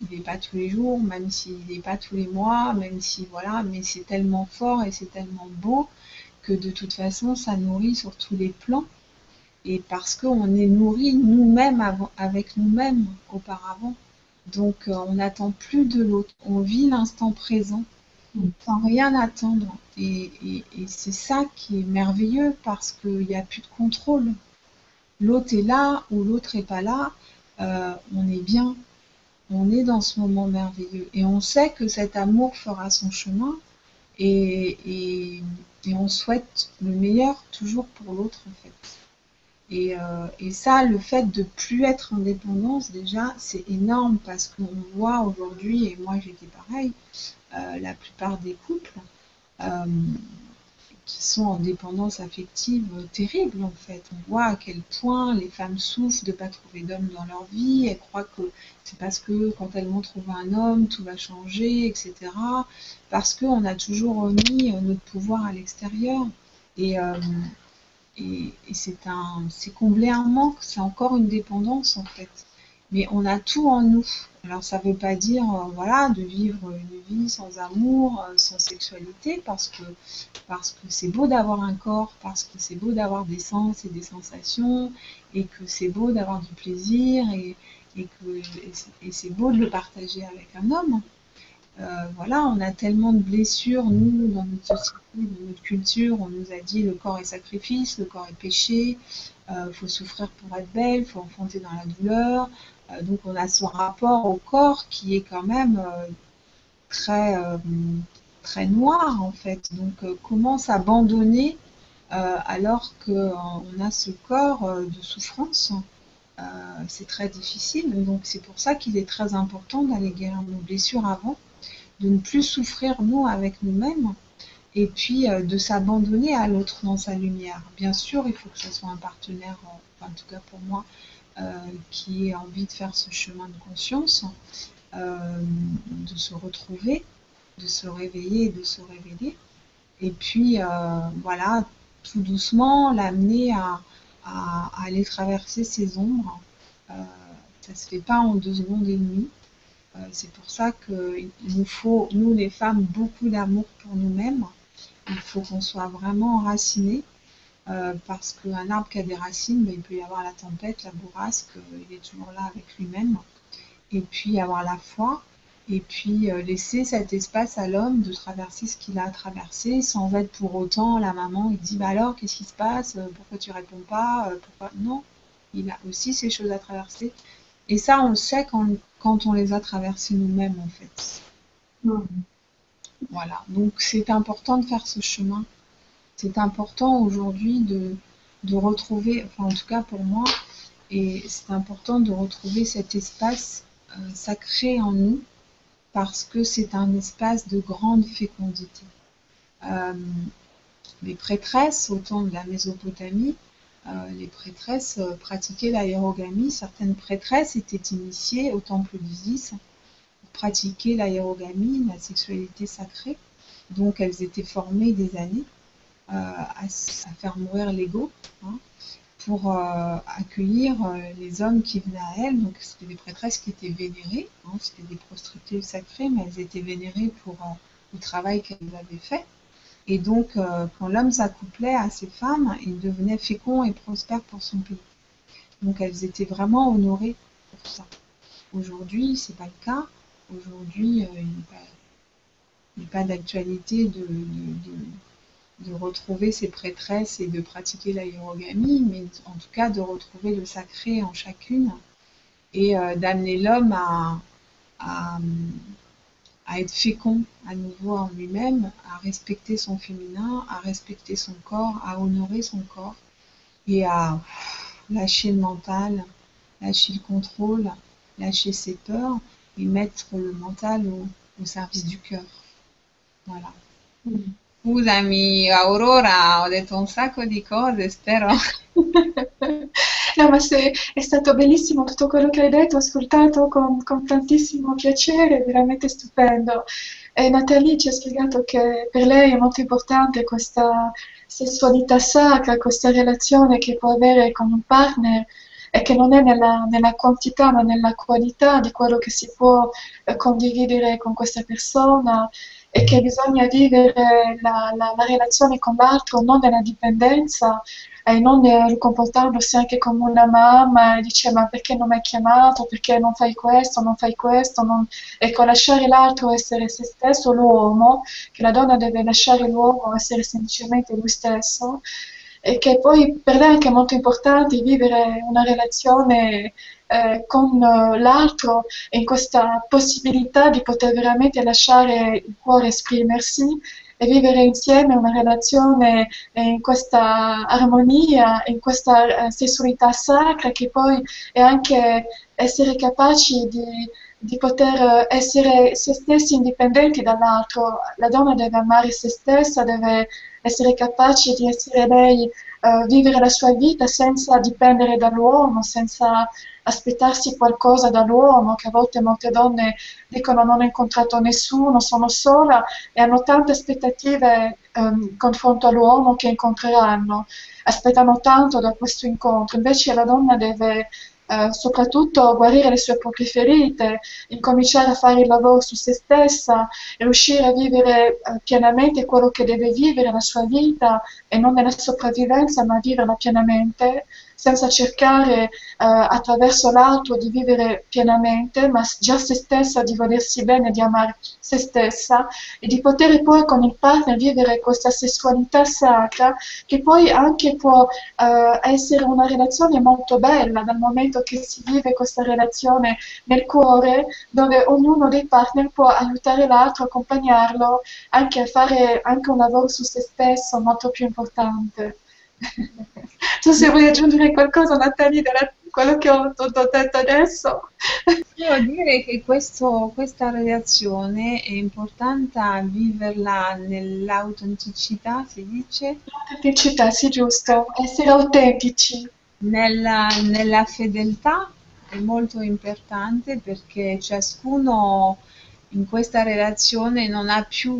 il n'est pas tous les jours, même s'il n'est pas tous les mois, même si voilà, mais c'est tellement fort et c'est tellement beau que de toute façon, ça nourrit sur tous les plans. Et parce qu'on est nourri nous-mêmes avec nous-mêmes auparavant. Donc on n'attend plus de l'autre, on vit l'instant présent sans rien attendre. Et c'est ça qui est merveilleux parce qu'il n'y a plus de contrôle. L'autre est là ou l'autre n'est pas là, on est bien, on est dans ce moment merveilleux. Et on sait que cet amour fera son chemin et, et, et on souhaite le meilleur toujours pour l'autre en fait. Et ça, le fait de plus être en dépendance, déjà, c'est énorme parce qu'on voit aujourd'hui, et moi j'étais pareil, la plupart des couples euh, qui sont en dépendance affective terrible en fait. On voit à quel point les femmes souffrent de ne pas trouver d'homme dans leur vie, elles croient que c'est parce que quand elles vont trouver un homme, tout va changer, etc. Parce qu'on a toujours remis notre pouvoir à l'extérieur. Et, euh, et c'est combler un manque, c'est encore une dépendance en fait. Mais on a tout en nous. Alors ça ne veut pas dire voilà, de vivre une vie sans amour, sans sexualité, parce que c'est beau d'avoir un corps, parce que c'est beau d'avoir des sens et des sensations, et que c'est beau d'avoir du plaisir, et c'est beau de le partager avec un homme. Voilà, on a tellement de blessures, nous, dans notre société, dans notre culture, on nous a dit le corps est sacrifice, le corps est péché, faut souffrir pour être belle, faut enfanter dans la douleur. Donc on a ce rapport au corps qui est quand même très, très noir en fait. Donc comment s'abandonner alors qu'on a ce corps de souffrance? C'est très difficile. Donc c'est pour ça qu'il est très important d'aller guérir nos blessures avant, de ne plus souffrir nous avec nous-mêmes et puis de s'abandonner à l'autre dans sa lumière. Bien sûr, il faut que ce soit un partenaire, enfin, en tout cas pour moi, qui ait envie de faire ce chemin de conscience, de se retrouver, de se réveiller et de se révéler. Et puis voilà, tout doucement, l'amener à aller traverser ses ombres. Euh, ça se fait pas en 2 secondes et demie. C'est pour ça qu'il nous faut, nous les femmes, beaucoup d'amour pour nous-mêmes. Il faut qu'on soit vraiment enracinés, parce qu'un arbre qui a des racines, ben, il peut y avoir la tempête, la bourrasque, il est toujours là avec lui-même. Et puis avoir la foi, et puis laisser cet espace à l'homme de traverser ce qu'il a à traverser, sans être pour autant la maman qui dit bah alors, qu'est-ce qui se passe? Pourquoi tu réponds pas? Pourquoi? Non, il a aussi ces choses à traverser. Et ça, on le sait quand on les a traversées nous-mêmes, en fait. Voilà. Donc, c'est important de faire ce chemin. C'est important aujourd'hui de retrouver, enfin, en tout cas pour moi, et c'est important de retrouver cet espace sacré en nous, parce que c'est un espace de grande fécondité. Euh, les prêtresses, au temps de la Mésopotamie, les prêtresses pratiquaient l'aérogamie. Certaines prêtresses étaient initiées au temple d'Isis pour pratiquer l'aérogamie, la sexualité sacrée. Donc elles étaient formées des années à faire mourir l'ego, hein, pour accueillir les hommes qui venaient à elles. Donc c'était des prêtresses qui étaient vénérées, hein, c'était des prostituées sacrées, mais elles étaient vénérées pour le travail qu'elles avaient fait. Et donc, quand l'homme s'accouplait à ces femmes, il devenait fécond et prospère pour son pays. Donc, elles étaient vraiment honorées pour ça. Aujourd'hui, c'est pas le cas. Aujourd'hui, il n'y a pas d'actualité de retrouver ces prêtresses et de pratiquer l'aérogamie, mais en tout cas de retrouver le sacré en chacune et d'amener l'homme à à être fécond à nouveau en lui-même, à respecter son féminin, à respecter son corps, à honorer son corps et à lâcher le mental, lâcher le contrôle, lâcher ses peurs et mettre le mental au service du cœur. Voilà. Scusami, Aurora, ho detto un sacco di cose, spero. No, ma è stato bellissimo tutto quello che hai detto, ho ascoltato con tantissimo piacere, veramente stupendo. E Nathalie ci ha spiegato che per lei è molto importante questa sessualità sacra, questa relazione che può avere con un partner e che non è nella quantità ma nella qualità di quello che si può condividere con questa persona e che bisogna vivere la relazione con l'altro non nella dipendenza e non comportandosi anche come una mamma e dice ma perché non mi hai chiamato, perché non fai questo, non fai questo, ecco, lasciare l'altro essere se stesso, l'uomo, che la donna deve lasciare l'uomo essere semplicemente lui stesso, e che poi per lei è anche molto importante vivere una relazione con l'altro e in questa possibilità di poter veramente lasciare il cuore esprimersi e vivere insieme una relazione in questa armonia, in questa sessualità sacra che poi è anche essere capaci di poter essere se stessi indipendenti dall'altro. La donna deve amare se stessa, deve essere capace di essere lei, vivere la sua vita senza dipendere dall'uomo, senza aspettarsi qualcosa dall'uomo, che a volte molte donne dicono non ho incontrato nessuno, sono sola e hanno tante aspettative confronto all'uomo che incontreranno, aspettano tanto da questo incontro, invece la donna deve soprattutto guarire le sue proprie ferite, incominciare a fare il lavoro su se stessa, riuscire a vivere pienamente quello che deve vivere la sua vita e non nella sopravvivenza, ma viverla pienamente, senza cercare attraverso l'altro di vivere pienamente, ma già se stessa, di volersi bene, di amare se stessa e di poter poi con il partner vivere questa sessualità sacra che poi anche può essere una relazione molto bella dal momento che si vive questa relazione nel cuore dove ognuno dei partner può aiutare l'altro, accompagnarlo anche a fare anche un lavoro su se stesso molto più importante. Tu se vuoi aggiungere qualcosa, Natalie, da quello che ho detto adesso? Devo dire che questa relazione è importante viverla nell'autenticità, si dice, L'autenticità, sì, giusto, essere autentici. nella fedeltà è molto importante perché ciascuno in questa relazione non ha più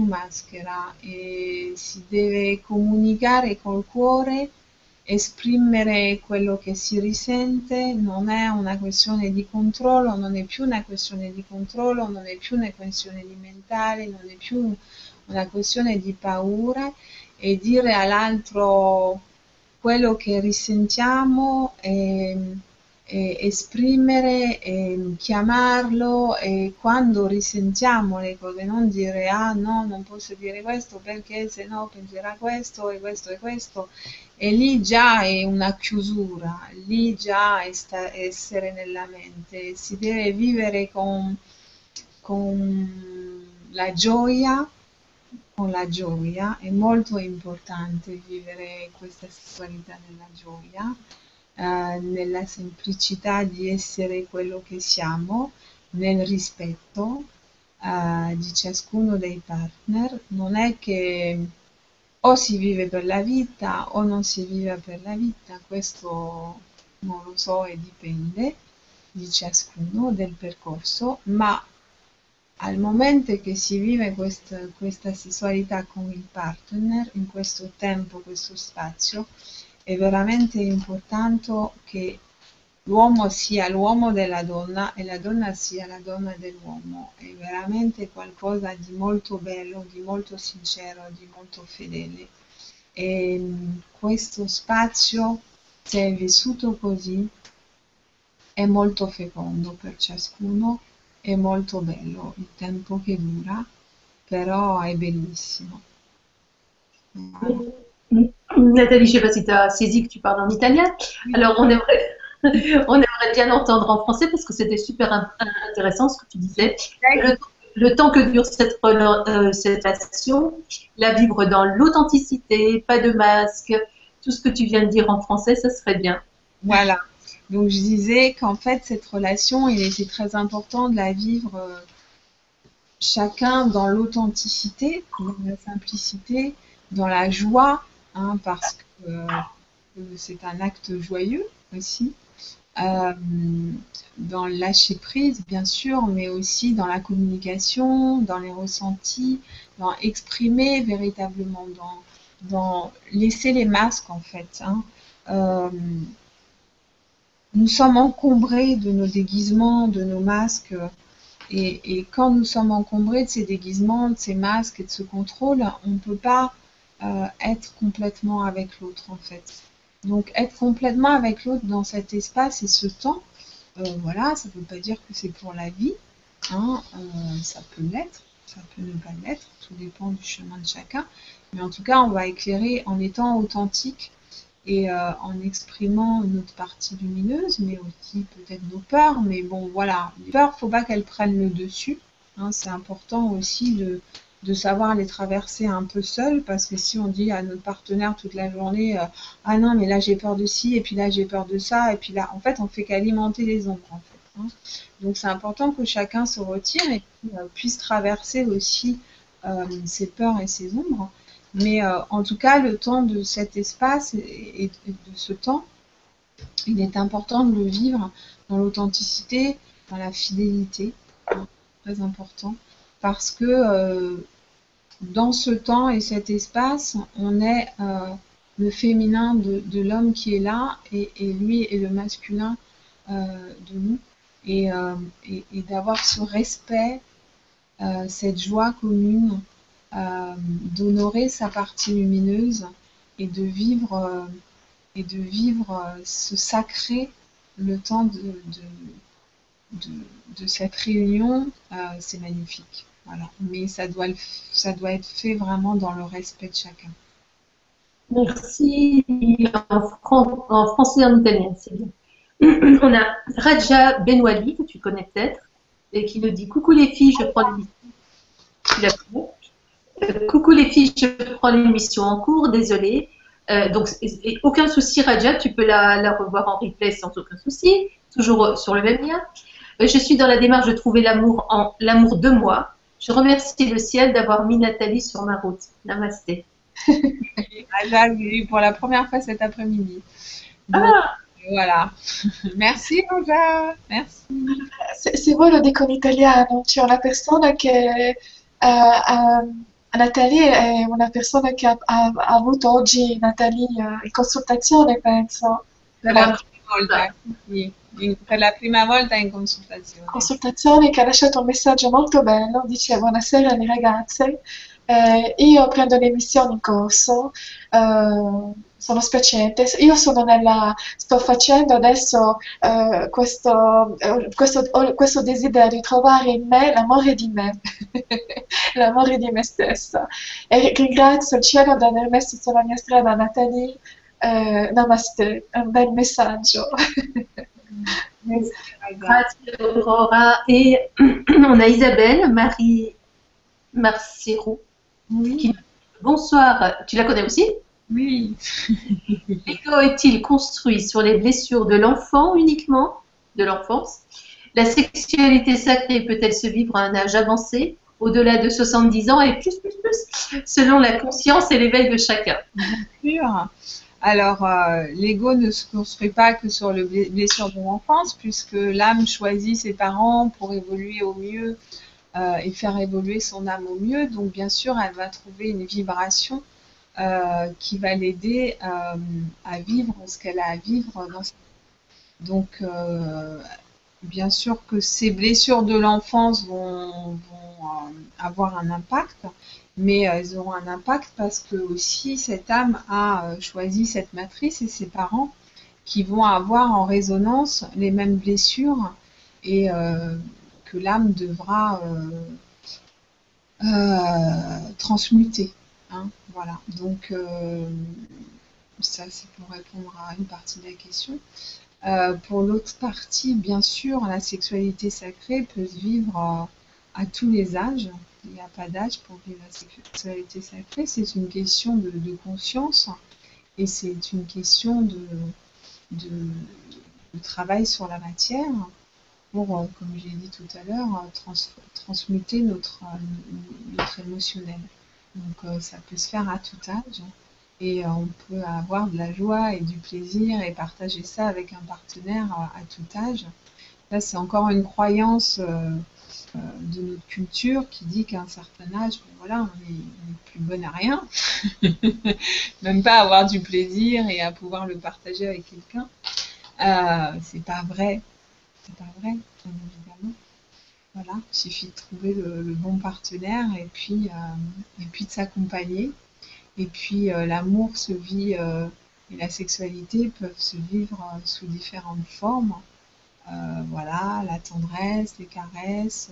maschera e si deve comunicare col cuore, esprimere quello che si risente, non è una questione di controllo, non è più una questione di controllo, non è più una questione di mentale, non è più una questione di paura e dire all'altro quello che risentiamo e esprimere e chiamarlo e quando risentiamo le cose, non dire ah no, non posso dire questo perché se no penserà questo e questo e questo e lì già è una chiusura, lì già è essere nella mente, si deve vivere con la gioia con la gioia, è molto importante vivere questa sessualità nella gioia, nella semplicità di essere quello che siamo, nel rispetto di ciascuno dei partner. Non è che o si vive per la vita o non si vive per la vita, questo non lo so e dipende di ciascuno del percorso, ma al momento che si vive questa sessualità con il partner, in questo tempo, questo spazio, è veramente importante che l'uomo sia l'uomo della donna e la donna sia la donna dell'uomo. È veramente qualcosa di molto bello, di molto sincero, di molto fedele. E questo spazio, se è vissuto così, è molto fecondo per ciascuno, è molto bello il tempo che dura, però è bellissimo. Voilà. Nathalie, je ne sais pas si tu as saisi que tu parles en italien. Alors, on aimerait, On aimerait bien l'entendre en français parce que c'était super intéressant ce que tu disais. Le, le temps que dure cette relation, la vivre dans l'authenticité, pas de masque, tout ce que tu viens de dire en français, ça serait bien. Voilà. Donc je disais qu'en fait, cette relation, il était très important de la vivre chacun dans l'authenticité, dans la simplicité, dans la joie, hein, parce que c'est un acte joyeux aussi. Euh, dans le lâcher prise, bien sûr, mais aussi dans la communication, dans les ressentis, dans exprimer véritablement, dans laisser les masques en fait. Hein. Euh, nous sommes encombrés de nos déguisements, de nos masques, et quand nous sommes encombrés de ces déguisements, de ces masques et de ce contrôle, on ne peut pas être complètement avec l'autre en fait. Donc être complètement avec l'autre dans cet espace et ce temps, voilà, ça ne veut pas dire que c'est pour la vie, hein, ça peut l'être, ça peut ne pas l'être, tout dépend du chemin de chacun, mais en tout cas on va éclairer en étant authentique et en exprimant notre partie lumineuse, mais aussi peut-être nos peurs, mais bon voilà, les peurs, faut pas qu'elles prennent le dessus, hein, c'est important aussi de savoir les traverser un peu seul, parce que si on dit à notre partenaire toute la journée ah non mais là j'ai peur de ci et puis là j'ai peur de ça et puis là en fait on fait qu'alimenter les ombres en fait, hein. Donc c'est important que chacun se retire et puisse traverser aussi ses peurs et ses ombres, mais en tout cas le temps de cet espace et de ce temps, il est important de le vivre dans l'authenticité, dans la fidélité, hein, très important, parce que dans ce temps et cet espace, on est le féminin de l'homme qui est là et lui est le masculin de nous. Et d'avoir ce respect, cette joie commune, d'honorer sa partie lumineuse et de vivre ce sacré le temps de cette réunion, c'est magnifique. Voilà. Mais ça doit être fait vraiment dans le respect de chacun. Merci. En français et en italien, c'est bien. On a Raja Benwali, que tu connais peut-être, et qui nous dit coucou les filles, je prends l'émission. Tu la connais? Coucou les filles, je prends l'émission en cours, désolée. Donc, aucun souci, Raja, tu peux la revoir en replay sans aucun souci, toujours sur le même lien. Je suis dans la démarche de trouver l'amour de moi. Je remercie le ciel d'avoir mis Nathalie sur ma route. Namasté. Raja, je l'ai eu pour la première fois cet après-midi. Donc, Ah, voilà. Merci Raja. Merci. Se voi lo dico in italiano, c'è una persona che Natalie è una persona che ha avuto oggi Natalie in consultazione, penso. Per la prima volta, sì. Per la prima volta in consultazione. Consultazione che ha lasciato un messaggio molto bello, dice buonasera alle ragazze, io prendo le missioni in corso, sono spiacente, sto facendo adesso questo desiderio di trovare in me l'amore di me, l'amore di me stessa. E ringrazio il cielo di aver messo sulla mia strada Nathalie, namaste, è un bel messaggio. Merci, Raja. grazie Aurora. Et on a Isabelle Marie Marcero. Oui, Bonsoir, tu la connais aussi? oui. L'ego est-il construit sur les blessures de l'enfant uniquement, de l'enfance? La sexualité sacrée peut-elle se vivre à un âge avancé, au-delà de 70 ans et plus, selon la conscience et l'éveil de chacun? Bien sûr. Alors, l'ego ne se construit pas que sur les blessures de l'enfance, puisque l'âme choisit ses parents pour évoluer au mieux et faire évoluer son âme au mieux. Donc, bien sûr, elle va trouver une vibration qui va l'aider à vivre ce qu'elle a à vivre dans sa vie. Donc, bien sûr que ces blessures de l'enfance vont avoir un impact, mais elles auront un impact parce que aussi cette âme a choisi cette matrice et ses parents qui vont avoir en résonance les mêmes blessures et que l'âme devra transmuter, hein, voilà. Donc ça c'est pour répondre à une partie de la question. Pour l'autre partie, bien sûr, la sexualité sacrée peut se vivre à tous les âges. Il n'y a pas d'âge pour vivre la sexualité sacrée. C'est une question de conscience et c'est une question de, de travail sur la matière pour, comme j'ai dit tout à l'heure, transmuter notre émotionnel. Donc ça peut se faire à tout âge et on peut avoir de la joie et du plaisir et partager ça avec un partenaire à tout âge. Là, c'est encore une croyance de notre culture qui dit qu'à un certain âge, ben voilà, on est plus bon à rien, même pas à avoir du plaisir et à pouvoir le partager avec quelqu'un. C'est pas vrai, c'est pas vrai, bien évidemment. Voilà, il suffit de trouver le bon partenaire et puis de s'accompagner. Et puis l'amour se vit et la sexualité peuvent se vivre sous différentes formes. Voilà, la tendresse, les caresses,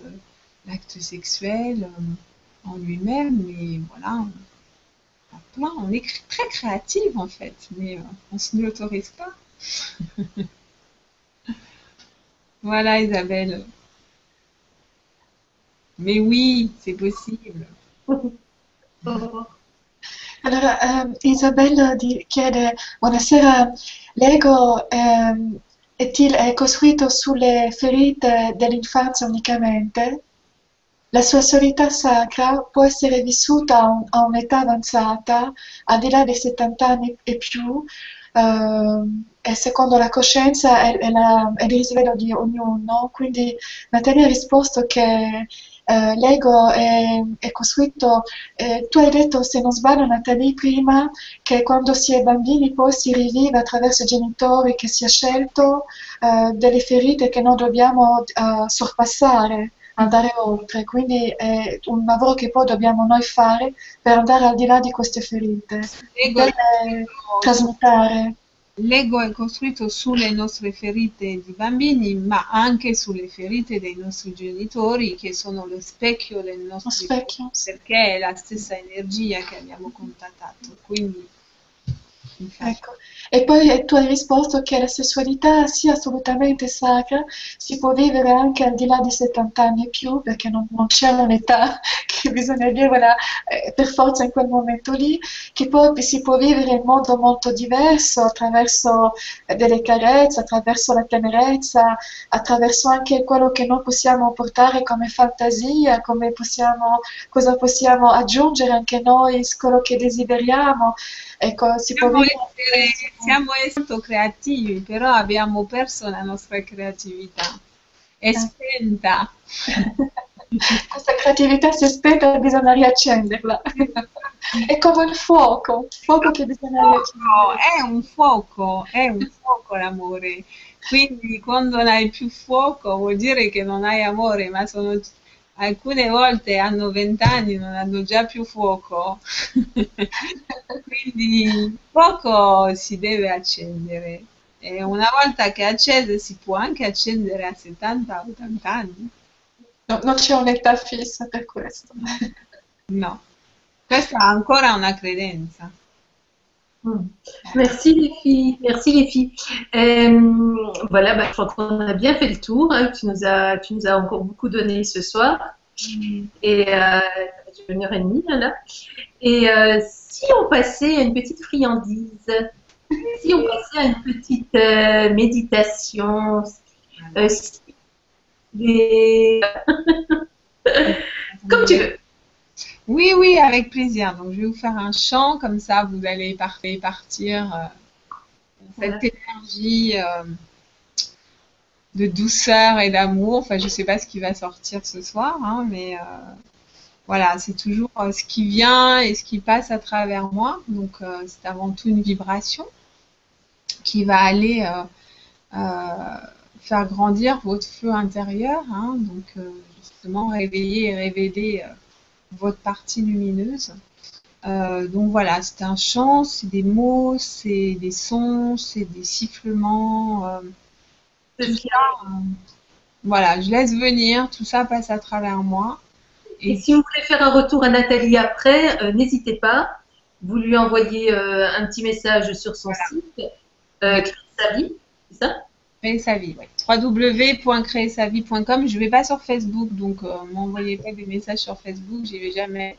l'acte sexuel en lui-même. Mais voilà, on est très créative en fait, mais on ne se l'autorise pas. Voilà Isabelle. Mais oui, c'est possible. Allora, Isabella chiede, buonasera, l'ego è costruito sulle ferite dell'infanzia unicamente? La sua solidità sacra può essere vissuta a un'età avanzata, al di là dei 70 anni e più, e secondo la coscienza e il risveglio di ognuno. Quindi Natalia ha risposto che l'ego è costruito, tu hai detto, se non sbaglio Natalie, prima, che quando si è bambini poi si rivive attraverso i genitori che si è scelto delle ferite che non dobbiamo sorpassare, andare oltre, quindi è un lavoro che poi dobbiamo noi fare per andare al di là di queste ferite, per trasmutare. L'ego è costruito sulle nostre ferite di bambini, ma anche sulle ferite dei nostri genitori, che sono lo specchio del nostro specchio, sì. Perché è la stessa energia che abbiamo contattato. Quindi, ecco. E poi tu hai risposto che la sessualità sia assolutamente sacra, si può vivere anche al di là di 70 anni e più, perché non c'è un'età che bisogna viverla per forza in quel momento lì, che poi si può vivere in modo molto diverso, attraverso delle carezze, attraverso la tenerezza, attraverso anche quello che noi possiamo portare come fantasia, cosa possiamo aggiungere anche noi, quello che desideriamo. Ecco, si può vivere. Siamo molto creativi, però abbiamo perso la nostra creatività. È spenta. Questa creatività si è spenta e bisogna riaccenderla. È come il fuoco che bisogna riaccendere. È un fuoco l'amore. Quindi quando non hai più fuoco vuol dire che non hai amore, ma alcune volte hanno 20 anni, non hanno già più fuoco. Quindi il fuoco si deve accendere. E una volta che è acceso si può anche accendere a 70-80 anni. No, non c'è un'età fissa per questo. No, questa è ancora una credenza. Merci les filles, merci les filles. Voilà, je crois qu'on a bien fait le tour. Hein. Tu nous as encore beaucoup donné ce soir. Et 1h30 là. Et si on passait à une petite friandise, si on passait à une petite méditation, comme tu veux. Oui, avec plaisir. Donc, je vais vous faire un chant, comme ça, vous allez partir cette énergie de douceur et d'amour. Enfin, je ne sais pas ce qui va sortir ce soir, hein, mais voilà, c'est toujours ce qui vient et ce qui passe à travers moi. Donc, c'est avant tout une vibration qui va aller faire grandir votre feu intérieur. Hein, donc, justement, réveiller et révéler votre partie lumineuse. Donc voilà, c'est un chant, c'est des mots, c'est des sons, c'est des sifflements. Tout ça, voilà, je laisse venir, tout ça passe à travers moi. Et si vous voulez faire un retour à Nathalie après, n'hésitez pas. Vous lui envoyez un petit message sur son site, Créer sa vie, c'est ça? Créer sa vie, ouais. www.créersavie.com. Je vais pas sur Facebook, donc m'envoyez pas des messages sur Facebook, j'y vais jamais.